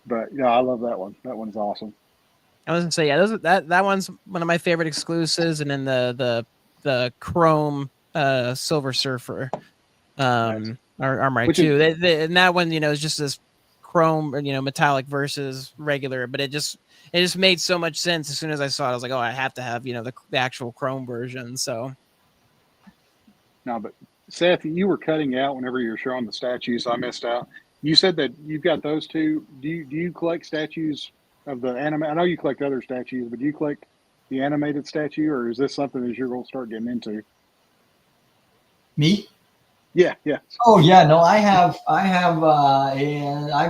But yeah, I love that one. That one's awesome. I was gonna say, yeah, that one's one of my favorite exclusives, and then the Chrome Silver Surfer are my two. And that one, is just this chrome, metallic versus regular, but it just made so much sense as soon as I saw it. I was like, oh, I have to have the actual chrome version. So no, but Seth, you were cutting out whenever you were showing the statues, so I missed out. You said that you've got those two. Do you collect statues of the anime? I know you collect other statues, but do you collect the animated statue, or is this something that you're going to start getting into? Me? Yeah. Oh yeah, no, I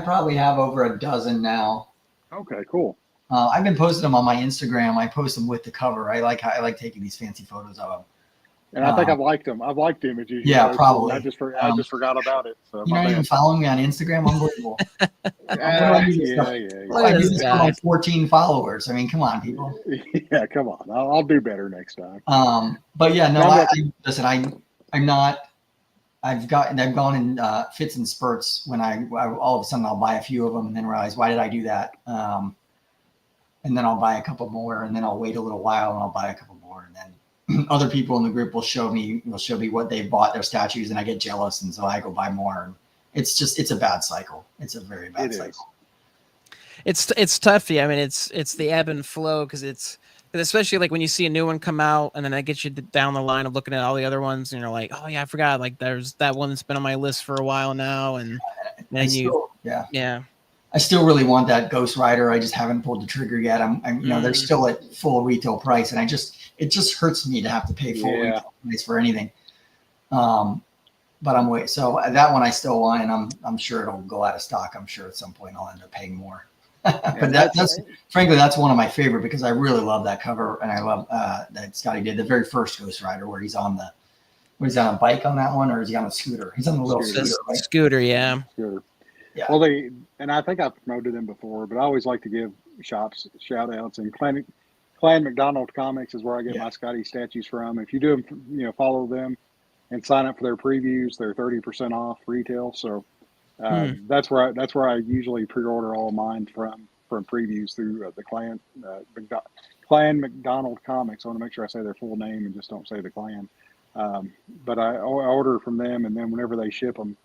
probably have over a dozen now. Okay, cool. I've been posting them on my Instagram. I post them with the cover. I like taking these fancy photos of them. And I think I've liked them. I've liked the images. Yeah, probably. I just forgot about it. So you're not even following me on Instagram? Unbelievable. Yeah. I do this for my 14 followers. I mean, come on, people. Yeah, come on. I'll do better next time. But yeah, no. Listen, I'm not. I've gone in fits and spurts when I all of a sudden I'll buy a few of them and then realize, why did I do that? And then I'll buy a couple more, and then I'll wait a little while and I'll buy a couple more, and then other people in the group will show me what they bought their statues, and I get jealous, and so I go buy more. And it's a bad cycle. It's a very bad cycle. It's tough. Yeah, I mean it's the ebb and flow, because especially like when you see a new one come out, and then that gets you down the line of looking at all the other ones, and you're like, oh yeah, I forgot. Like there's that one that's been on my list for a while now, and then I still really want that Ghost Rider. I just haven't pulled the trigger yet. They're still at full retail price, and it just hurts me to have to pay full retail price for anything. But I'm waiting. So that one I still want, and I'm sure it'll go out of stock. I'm sure at some point I'll end up paying more. But that's frankly, that's one of my favorite, because I really love that cover, and I love that Skottie did the very first Ghost Rider where he's on a bike on that one, or is he on a scooter? He's on the little scooter, right? Scooter, yeah. Scooter. Yeah. Well, and I think I've promoted them before, but I always like to give shops shout outs. And Clan McDonald Comics is where I get my Skottie statues from. If you do, follow them and sign up for their previews, they're 30% off retail. So that's where I usually pre-order all of mine from previews through the Clan McDonald Comics. I want to make sure I say their full name and just don't say the Clan. But I order from them, and then whenever they ship them,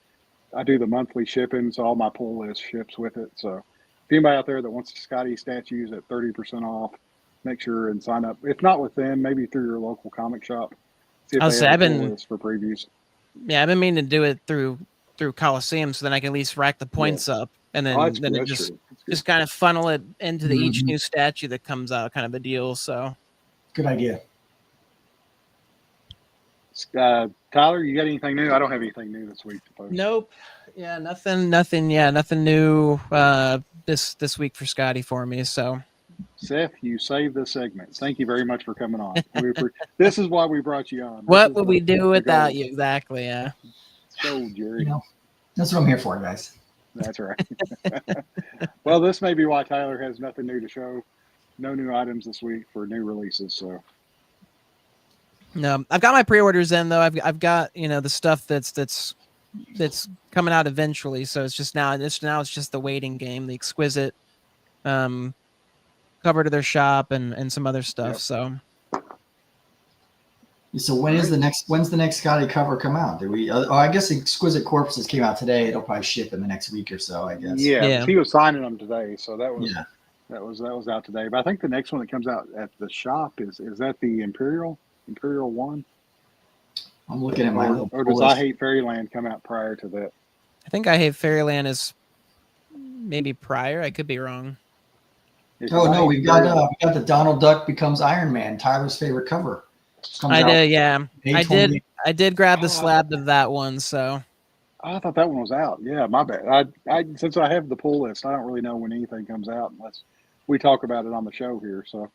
I do the monthly shipping, so all my pull list ships with it. So if anybody out there that wants Skottie statues at 30% off, make sure and sign up. If not with them, maybe through your local comic shop. See if they have a pull list for previews. Yeah, I've been meaning to do it through Coliseum, so then I can at least rack the points up, and then it just kind of funnel it into each new statue that comes out, kind of a deal. So good idea. Tyler, you got anything new? I don't have anything new this week to post. Nope. Yeah, nothing. Yeah, nothing new this week for Skottie for me. So, Seth, you saved the segment. Thank you very much for coming on. This is why we brought you on. What would we do without you? Exactly. Yeah. So, Jerry. That's what I'm here for, guys. That's right. Well, this may be why Tyler has nothing new to show. No new items this week for new releases. So. No, I've got my pre-orders in though. I've got the stuff that's coming out eventually. So it's just it's just the waiting game. The Exquisite cover to their shop and some other stuff. Yep. So when's the next Skottie cover come out? I guess Exquisite Corpses came out today. It'll probably ship in the next week or so, I guess. Yeah. He was signing them today, so that was out today. But I think the next one that comes out at the shop is that the Imperial one? I'm looking at my little or pull does I list. Hate Fairyland come out prior to that? I think I Hate Fairyland is maybe prior. I could be wrong. Oh no, we got the Donald Duck Becomes Iron Man, Tyler's favorite cover. I did, yeah. May I 28th. did grab the slab of that one, so I thought that one was out. Yeah, my bad. I since I have the pull list, I don't really know when anything comes out unless we talk about it on the show here. So,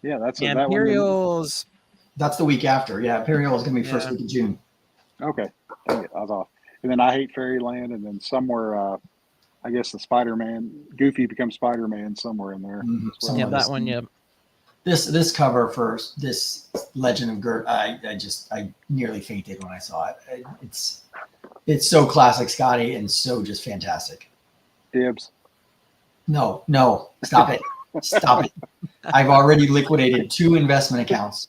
yeah, that's yeah, that one. Imperials. That's the week after. Yeah, Imperial is going to be first week of June. Okay, dang it, I was off. And then I Hate Fairyland, and then somewhere, I guess the Spider-Man, Goofy becomes Spider-Man somewhere in there. Mm-hmm. Yeah, that one. Yep. This cover for this Legend of Gert, I nearly fainted when I saw it. It's so classic Skottie and so just fantastic. Dibs. No, stop it. Stop it. I've already liquidated 2 investment accounts.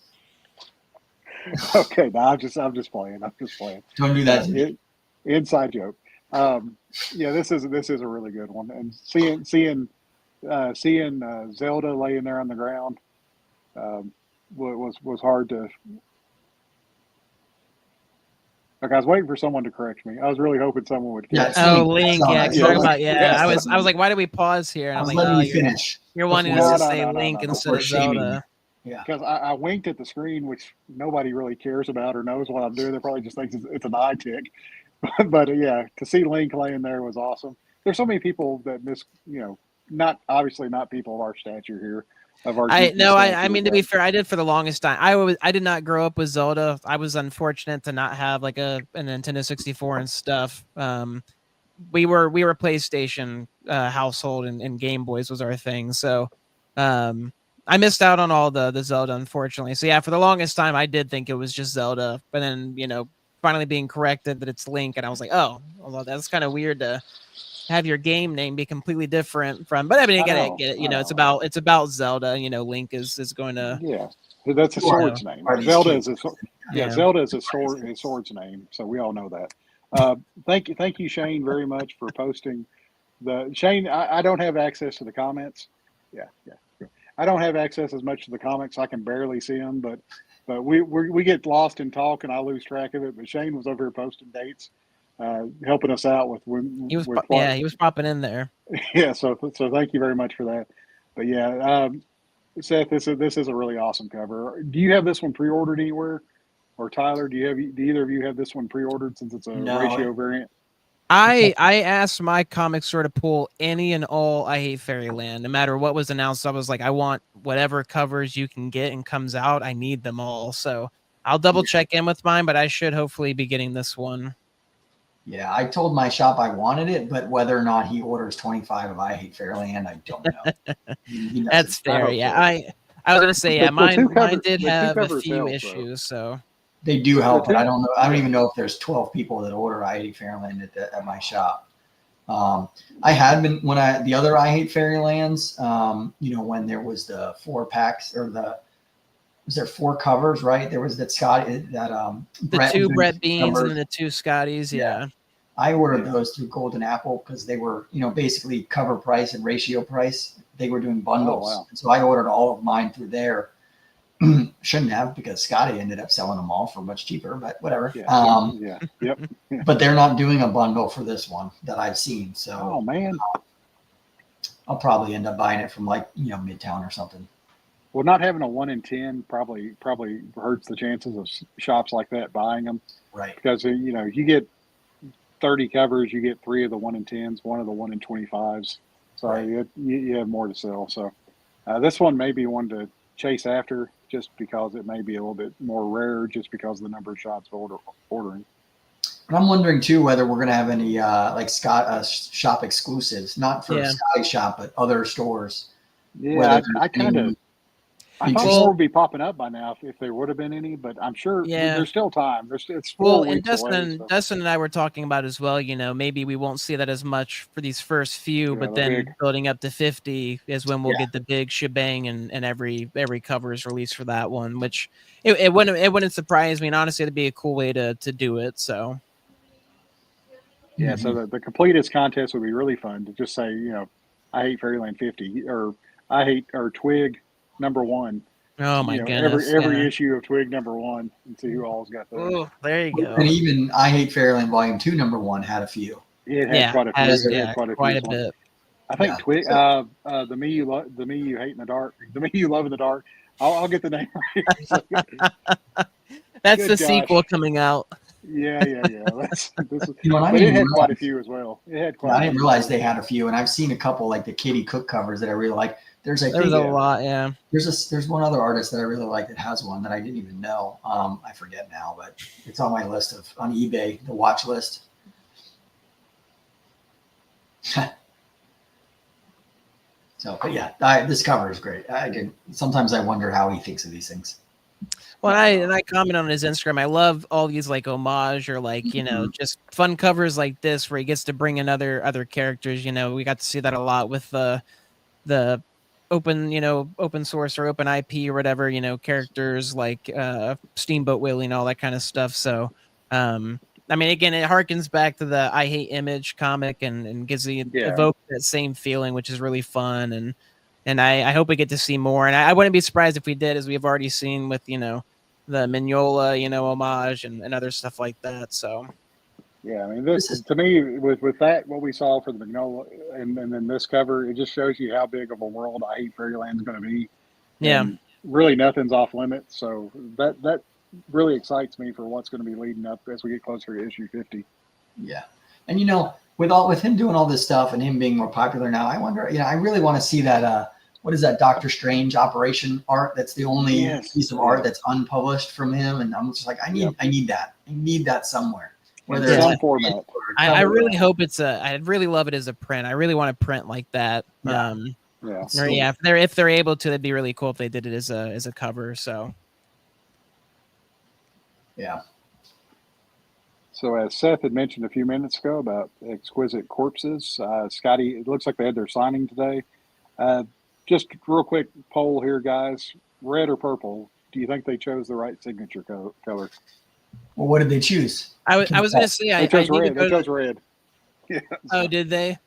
Okay, no, I'm just playing. I'm just playing. Don't do that to me. Inside joke. Yeah, this is a really good one. And seeing Zelda laying there on the ground was hard to. Okay, I was waiting for someone to correct me. I was really hoping someone would. Yeah, oh, Link. Yeah, Yeah, about, yeah. I was like, why did we pause here? And I was I'm letting like, you finish. You're wanting us to say Link instead of Zelda. Yeah, because I winked at the screen, which nobody really cares about or knows what I'm doing. They probably just think it's an eye tick. But yeah, to see Link laying there was awesome. There's so many people that not obviously not people of our stature here. I mean, to be fair, I did for the longest time. I did not grow up with Zelda. I was unfortunate to not have like a Nintendo 64 and stuff. We were PlayStation household, and Game Boys was our thing. So I missed out on all the Zelda, unfortunately. So yeah, for the longest time, I did think it was just Zelda. But then finally being corrected that it's Link, and I was like, oh, although that's kind of weird to have your game name be completely different from. But I mean, I get it. It's about Zelda. Link is going to. Yeah, that's a sword's name. Zelda is Zelda is his sword's name. So we all know that. Thank you, Shane, very much for posting Shane. I don't have access to the comments. Yeah. I don't have access as much to the comics. I can barely see them, but we get lost in talk and I lose track of it. But Shane was over here posting dates, helping us out with when he was popping in there. Yeah, so thank you very much for that. But yeah, Seth, this is a really awesome cover. Do you have this one pre-ordered anywhere, or Tyler? Do either of you have this one pre-ordered since it's a ratio variant? I asked my comic store to pull any and all I Hate Fairyland. No matter what was announced, I was like, I want whatever covers you can get and comes out. I need them all. So I'll double check in with mine, but I should hopefully be getting this one. Yeah, I told my shop I wanted it, but whether or not he orders 25 of I Hate Fairyland, I don't know. That's fair. Yeah, I was gonna say, yeah, mine did have a few issues, so. They do help, but I don't know. I don't even know if there's 12 people that order I Hate Fairyland at my shop. I had been the other I Hate Fairylands. When there was the 4 packs or was there 4 covers, right? There was that Skottie the 2 Brett Beans and then the 2 Scotties. Yeah. I ordered those through Golden Apple because they were basically cover price and ratio price. They were doing bundles, so I ordered all of mine through there. Shouldn't have, because Skottie ended up selling them all for much cheaper, but whatever. Yep. But they're not doing a bundle for this one that I've seen. So, oh man, I'll probably end up buying it from Midtown or something. Well, not having a 1 in 10 probably hurts the chances of shops like that buying them, right? Because you get 30 covers, you get 3 of the 1 in 10s, 1 of the 1 in 25s. So right. you have more to sell. So this one may be one to chase after, just because it may be a little bit more rare, just because of the number of shops ordering. But I'm wondering too whether we're going to have any shop exclusives, not for Skottie shop, but other stores. Yeah, I thought more would be popping up by now if there would have been any, but I'm sure there's still time. It's 4 weeks away. Dustin and I were talking about as well. Maybe we won't see that as much for these first few, but then building up to 50 is when we'll get the big shebang, and every cover is released for that one. Which it wouldn't surprise me. And honestly, it'd be a cool way to do it. So yeah, so the completest contest would be really fun to just say, I hate Fairyland 50 or I hate or Twig #1, Oh my goodness! every issue of Twig #1 and see who all's got those. Oh, there you go. And even I Hate Fairyland Volume 2 #1 had a few. It had quite a few. It had quite a bit. I think Twig, the me you hate in the dark, the me you love in the dark. I'll get the name right. That's the sequel coming out. Yeah. This is, it had quite a few as well. It had quite. I didn't realize they had a few, and I've seen a couple like the Kitty Cook covers that I really like. There's a lot, yeah. There's one other artist that I really like that has one that I didn't even know. I forget now, but it's on my list on eBay, the watch list. So, but yeah, this cover is great. Sometimes I wonder how he thinks of these things. Well, I comment on his Instagram. I love all these like homage or like, just fun covers like this where he gets to bring in other characters. We got to see that a lot with the open source or open IP or whatever, characters like Steamboat Willie and all that kind of stuff. So, I mean, again, it harkens back to the I Hate Image comic and gives evoke that same feeling, which is really fun. And I hope we get to see more. And I wouldn't be surprised if we did, as we've already seen with, the Mignola, homage and other stuff like that. So, yeah, I mean, this is, to me, with that, what we saw for the Mignola and then this cover, it just shows you how big of a world I Hate Fairyland is going to be. Yeah. And really nothing's off limits. So that really excites me for what's going to be leading up as we get closer to issue 50. Yeah. And, with him doing all this stuff and him being more popular now, I wonder, I really want to see that, what is that Doctor Strange Operation art? That's the only piece of art that's unpublished from him. And I'm just like, I need that. I need that somewhere. Whether it's some format. I really hope I'd really love it as a print. I really want to print like that. If they're able to, that'd be really cool if they did it as a cover. So. Yeah. So as Seth had mentioned a few minutes ago about Exquisite Corpses, Skottie, it looks like they had their signing today. Just real quick poll here, guys. Red or purple? Do you think they chose the right signature color? Well, what did they choose? I was going to say they chose red. They chose red. Yeah. Oh, did they?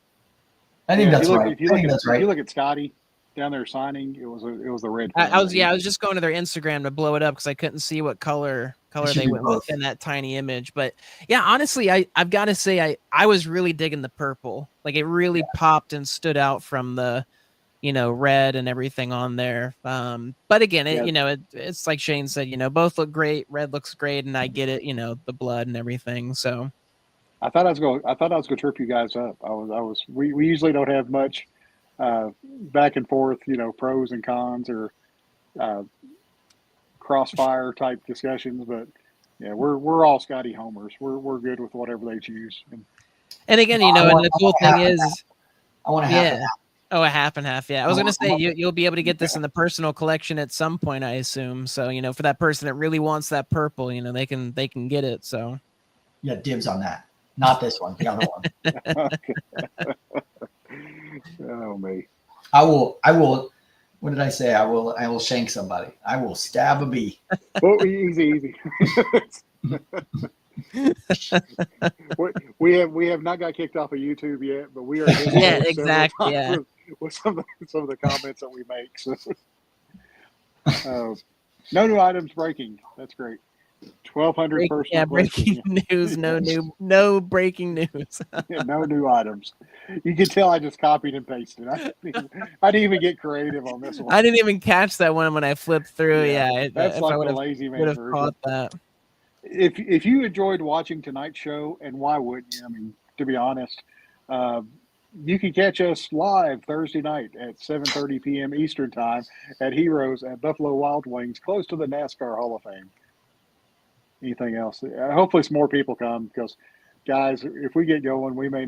I think that's right. If you look at Skottie down there signing, it was the red. I was just going to their Instagram to blow it up because I couldn't see what color they went with in that tiny image. But yeah, honestly, I've got to say I was really digging the purple. Like it really popped and stood out from the red and everything on there. But again, it's like Shane said, both look great. Red looks great, and I get it, the blood and everything. So I thought I was going to trip you guys up. We usually don't have much back and forth, pros and cons or crossfire type discussions, but yeah, we're all Skottie homers. We're good with whatever they choose. And again, and the cool thing is, I want to have a half and half. Yeah, I was going to say you'll be able to get this in the personal collection at some point, I assume. So for that person that really wants that purple, they can get it. So yeah, dibs on that. Not this one, the other one. Oh me. I will. What did I say? I will shank somebody. I will stab a bee. Oh, easy. we have not got kicked off of YouTube yet, but we are exactly. Yeah. With some of the comments that we make. So. No new items breaking. That's great. 1,200 personal. Yeah, breaking news. No breaking news. Yeah, no new items. You can tell I just copied and pasted. I didn't even get creative on this one. I didn't even catch that one when I flipped through. Yeah, that's like the lazy man version. Caught that. If you enjoyed watching tonight's show, and why wouldn't you? I mean, to be honest, you can catch us live Thursday night at 7:30 p.m. Eastern Time at Heroes at Buffalo Wild Wings, close to the NASCAR Hall of Fame. Anything else? Hopefully some more people come because, guys, if we get going, we may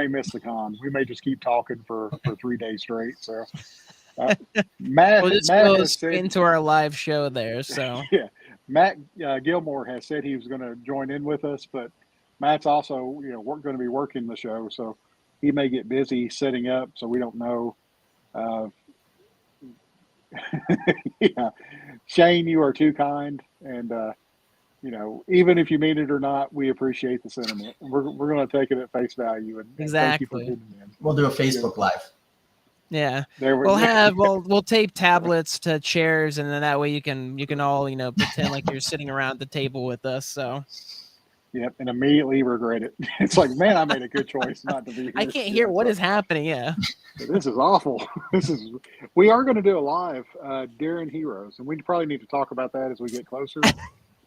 miss the con. We may just keep talking for 3 days straight. So Matt goes into our live show there. So yeah, Matt Gilmore has said he was going to join in with us, but Matt's also we're going to be working the show, so he may get busy setting up. So we don't know. Yeah, Shane, you are too kind, and even if you mean it or not, we appreciate the sentiment. We're going to take it at face value. And exactly. Thank you for tuning in. We'll do a Facebook Live. Yeah, There we we'll tape tablets to chairs, and then that way you can all pretend like you're sitting around the table with us. So Yep, and immediately regret it. It's like, man, I made a good choice not to be here. I can't hear what is happening. Yeah, this is awful. We are going to do a live during Heroes, and we probably need to talk about that as we get closer to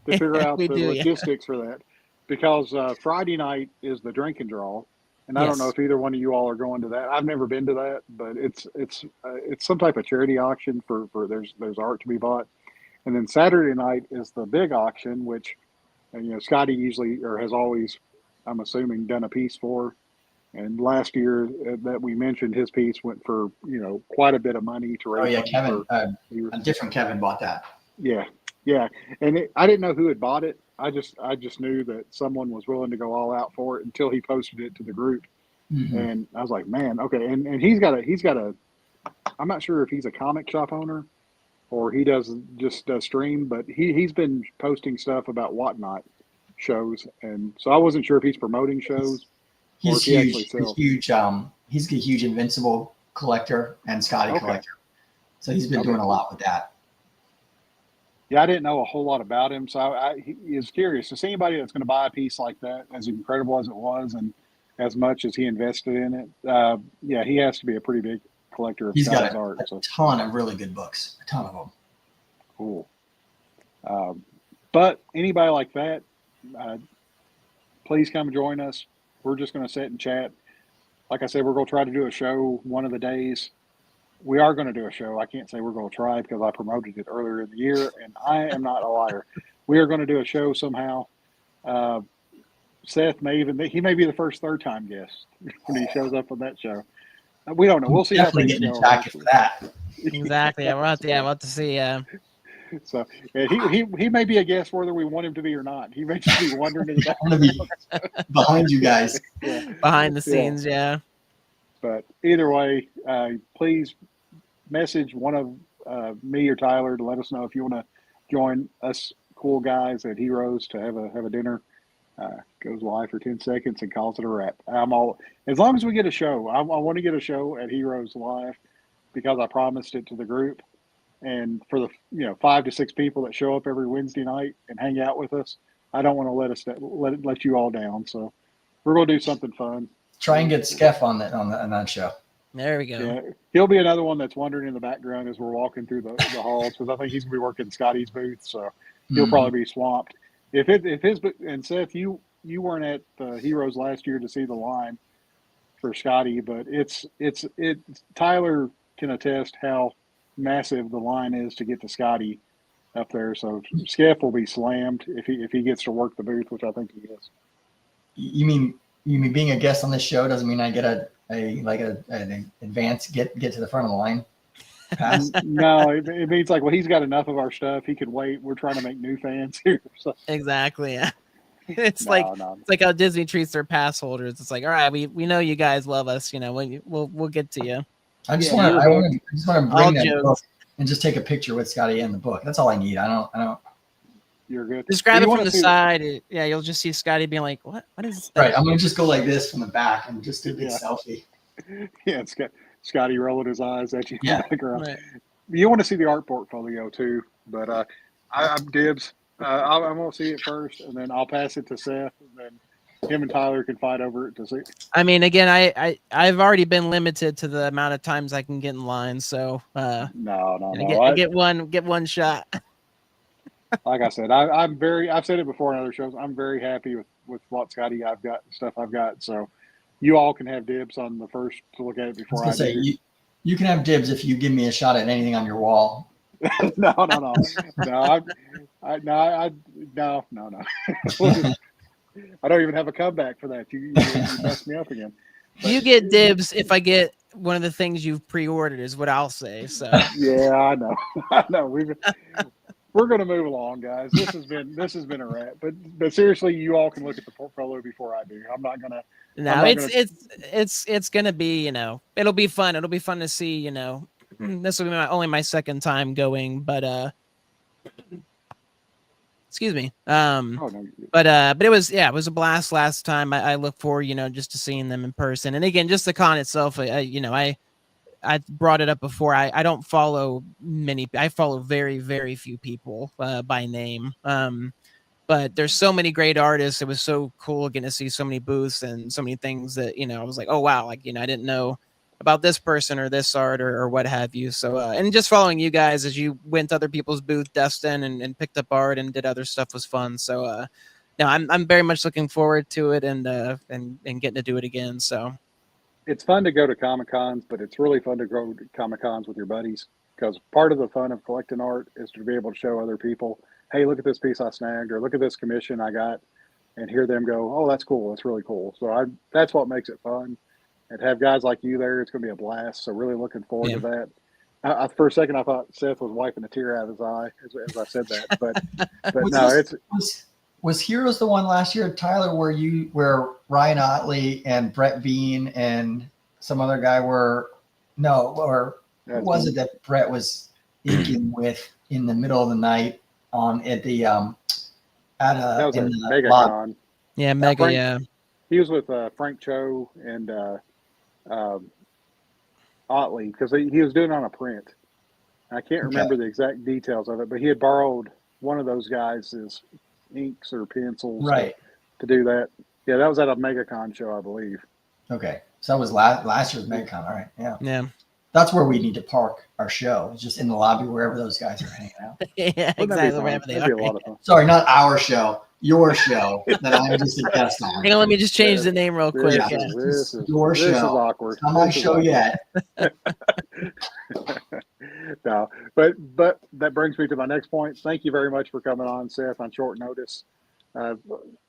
figure out the logistics for that. Because Friday night is the drink and draw, and I don't know if either one of you all are going to that. I've never been to that, but it's some type of charity auction for there's art to be bought, and then Saturday night is the big auction, which Skottie usually or has always, I'm assuming, done a piece for. And last year that we mentioned, his piece went for quite a bit of money to raise. Oh yeah, Kevin, a different Kevin bought that. Yeah, and I didn't know who had bought it. I just knew that someone was willing to go all out for it until he posted it to the group, and I was like, man, okay. And he's got a. I'm not sure if he's a comic shop owner, or he does stream, but he's been posting stuff about Whatnot shows, and so I wasn't sure if he's promoting shows. He's huge. He's a huge Invincible collector and Skottie collector, so he's been doing a lot with that. Yeah, I didn't know a whole lot about him, so he is curious. To see anybody that's going to buy a piece like that, as incredible as it was, and as much as he invested in it, he has to be a pretty big collector of Skottie's art. He's got a ton of really good books, a ton of them. Cool. But anybody like that, please come join us. We're just going to sit and chat. Like I said, we're going to try to do a show one of the days. We are going to do a show. I can't say we're going to try because I promoted it earlier in the year, and I am not a liar. We are going to do a show somehow. Seth may be the first third-time guest when he shows up on that show. We don't know. We'll see. Definitely getting a jacket for that. Exactly. We'll have to see. So he may be a guest whether we want him to be or not. He may just be wondering in the back. I'm gonna be behind you guys. Behind the scenes, yeah. But either way, please message one of me or Tyler to let us know if you want to join us cool guys at Heroes to have a dinner. Goes live for 10 seconds and calls it a wrap. As long as we get a show. I want to get a show at Heroes live because I promised it to the group. And for the 5 to 6 people that show up every Wednesday night and hang out with us, I don't want to let you all down. So we're going to do something fun. Try and get Skeff on that show. There we go. Yeah, he'll be another one that's wandering in the background as we're walking through the halls because I think he's going to be working Skottie's booth, so he'll probably be swamped. And Seth, you weren't at the Heroes last year to see the line for Skottie, but it's Tyler can attest how massive the line is to get to Skottie up there. So Skeff will be slammed if he gets to work the booth, which I think he is. You mean being a guest on this show doesn't mean I get an advance get to the front of the line pass? No, it means he's got enough of our stuff. He could wait. We're trying to make new fans here. So. Exactly. Yeah. It's like how Disney treats their pass holders. It's like, all right, we know you guys love us. We'll get to you. I just want to bring that book and just take a picture with Skottie and the book. That's all I need. I don't. You're good. Just grab it from the side. Yeah, you'll just see Skottie being like, "What? What is this?" Right. I'm gonna just go like this from the back and just do a big selfie. Yeah, it's got Skottie rolling his eyes at you. Yeah. Right. You want to see the art portfolio too, but I'm dibs. I'm gonna see it first, and then I'll pass it to Seth, and then him and Tyler can fight over it to see. I mean, again, I've already been limited to the amount of times I can get in line, so no. I get one shot. Like I said, I've said it before in other shows. I'm very happy with what Skottie I've got. So you all can have dibs on the first to look at it before I do. You can have dibs if you give me a shot at anything on your wall. No. I don't even have a comeback for that. You messed me up again. You get dibs if I get one of the things you've pre-ordered, is what I'll say. So yeah, I know. We're going to move along, guys. This has been a wrap. But seriously, you all can look at the portfolio before I do. I'm not going to. No, it's going to be, it'll be fun. It'll be fun to see, this will be only my second time going, but excuse me. But it was a blast last time. I look forward, just to seeing them in person. And again, just the con itself, I brought it up before. I don't follow many. I follow very, very few people by name. But there's so many great artists. It was so cool getting to see so many booths and so many things that, I was like, oh, wow. Like, I didn't know about this person or this art or what have you. So, and just following you guys as you went to other people's booth, Dustin, and picked up art and did other stuff was fun. So, no, I'm very much looking forward to it and getting to do it again. So It's fun to go to Comic Cons, but it's really fun to go to Comic Cons with your buddies because part of the fun of collecting art is to be able to show other people, hey, look at this piece I snagged, or look at this commission I got, and hear them go, oh, that's cool, that's really cool. So that's what makes it fun. And to have guys like you there, it's going to be a blast. So really looking forward Yeah. to that. For a second, I thought Seth was wiping a tear out of his eye as I said that, but no, was Heroes the one last year, Tyler, where Ryan Otley and Brett Bean and some other guy were who was it that Brett was inking with in the middle of the night at the that was in a the mega lot? con. yeah, Mega, Frank, yeah. He was with Frank Cho and Otley because he was doing it on a print. I can't remember the exact details of it, but he had borrowed one of those guys' inks or pencils to do that. Yeah, that was at a MegaCon show, I believe. Okay, so that was last year's MegaCon. All right, Yeah. That's where we need to park our show. It's just in the lobby wherever those guys are hanging out. Yeah, exactly. Wherever they That'd are. be a lot of fun. Sorry, not our show. Your show that I'm just a guest on. Hang on, let me just change the name real quick. This is your show. This is awkward. It's not my show yet. No, but that brings me to my next point. Thank you very much for coming on, Seth, on short notice.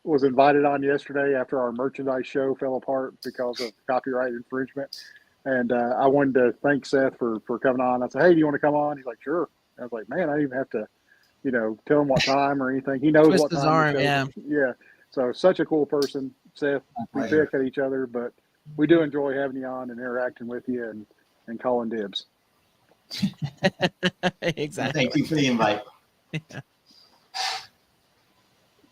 Was invited on yesterday after our merchandise show fell apart because of copyright infringement. And I wanted to thank Seth for coming on. I said, hey, do you want to come on? He's like, sure. I was like, man, I didn't even have to, tell him what time or anything. He knows Twist what time. his arm, yeah. Yeah. So such a cool person, Seth. We pick at each other, but we do enjoy having you on and interacting with you and calling dibs. Exactly. Thank you for the invite. Yeah.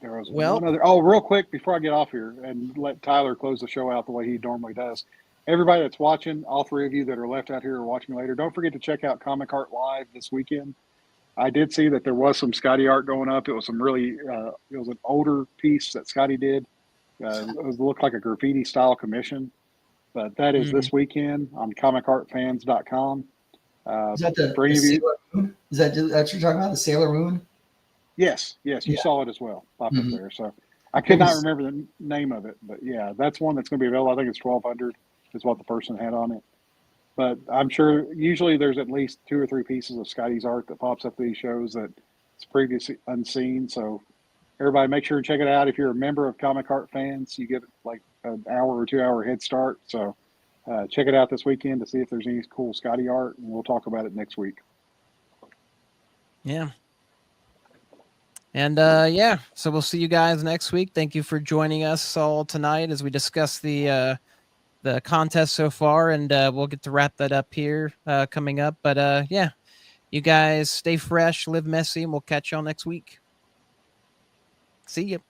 There was one other. Oh, real quick before I get off here and let Tyler close the show out the way he normally does. Everybody that's watching, all three of you that are left out here or watching later, don't forget to check out Comic Art Live this weekend. I did see that there was some Skottie art going up. It was some really, it was an older piece that Skottie did. It looked like a graffiti style commission, but that is this weekend on comicartfans.com. Is that the Sailor Moon? Is that what you're talking about? The Sailor Moon? Yes, you saw it as well pop up there. So I could not remember the name of it, but yeah, that's one that's going to be available. I think it's $1,200 is what the person had on it. But I'm sure usually there's at least 2 or 3 pieces of Skottie's art that pops up these shows that it's previously unseen. So everybody make sure to check it out. If you're a member of Comic Art Fans, you get like an hour or 2 hour head start. So check it out this weekend to see if there's any cool Skottie art, and we'll talk about it next week. Yeah. And so we'll see you guys next week. Thank you for joining us all tonight as we discuss the contest so far, and we'll get to wrap that up here coming up. But you guys stay fresh, live messy, and we'll catch y'all next week. See you.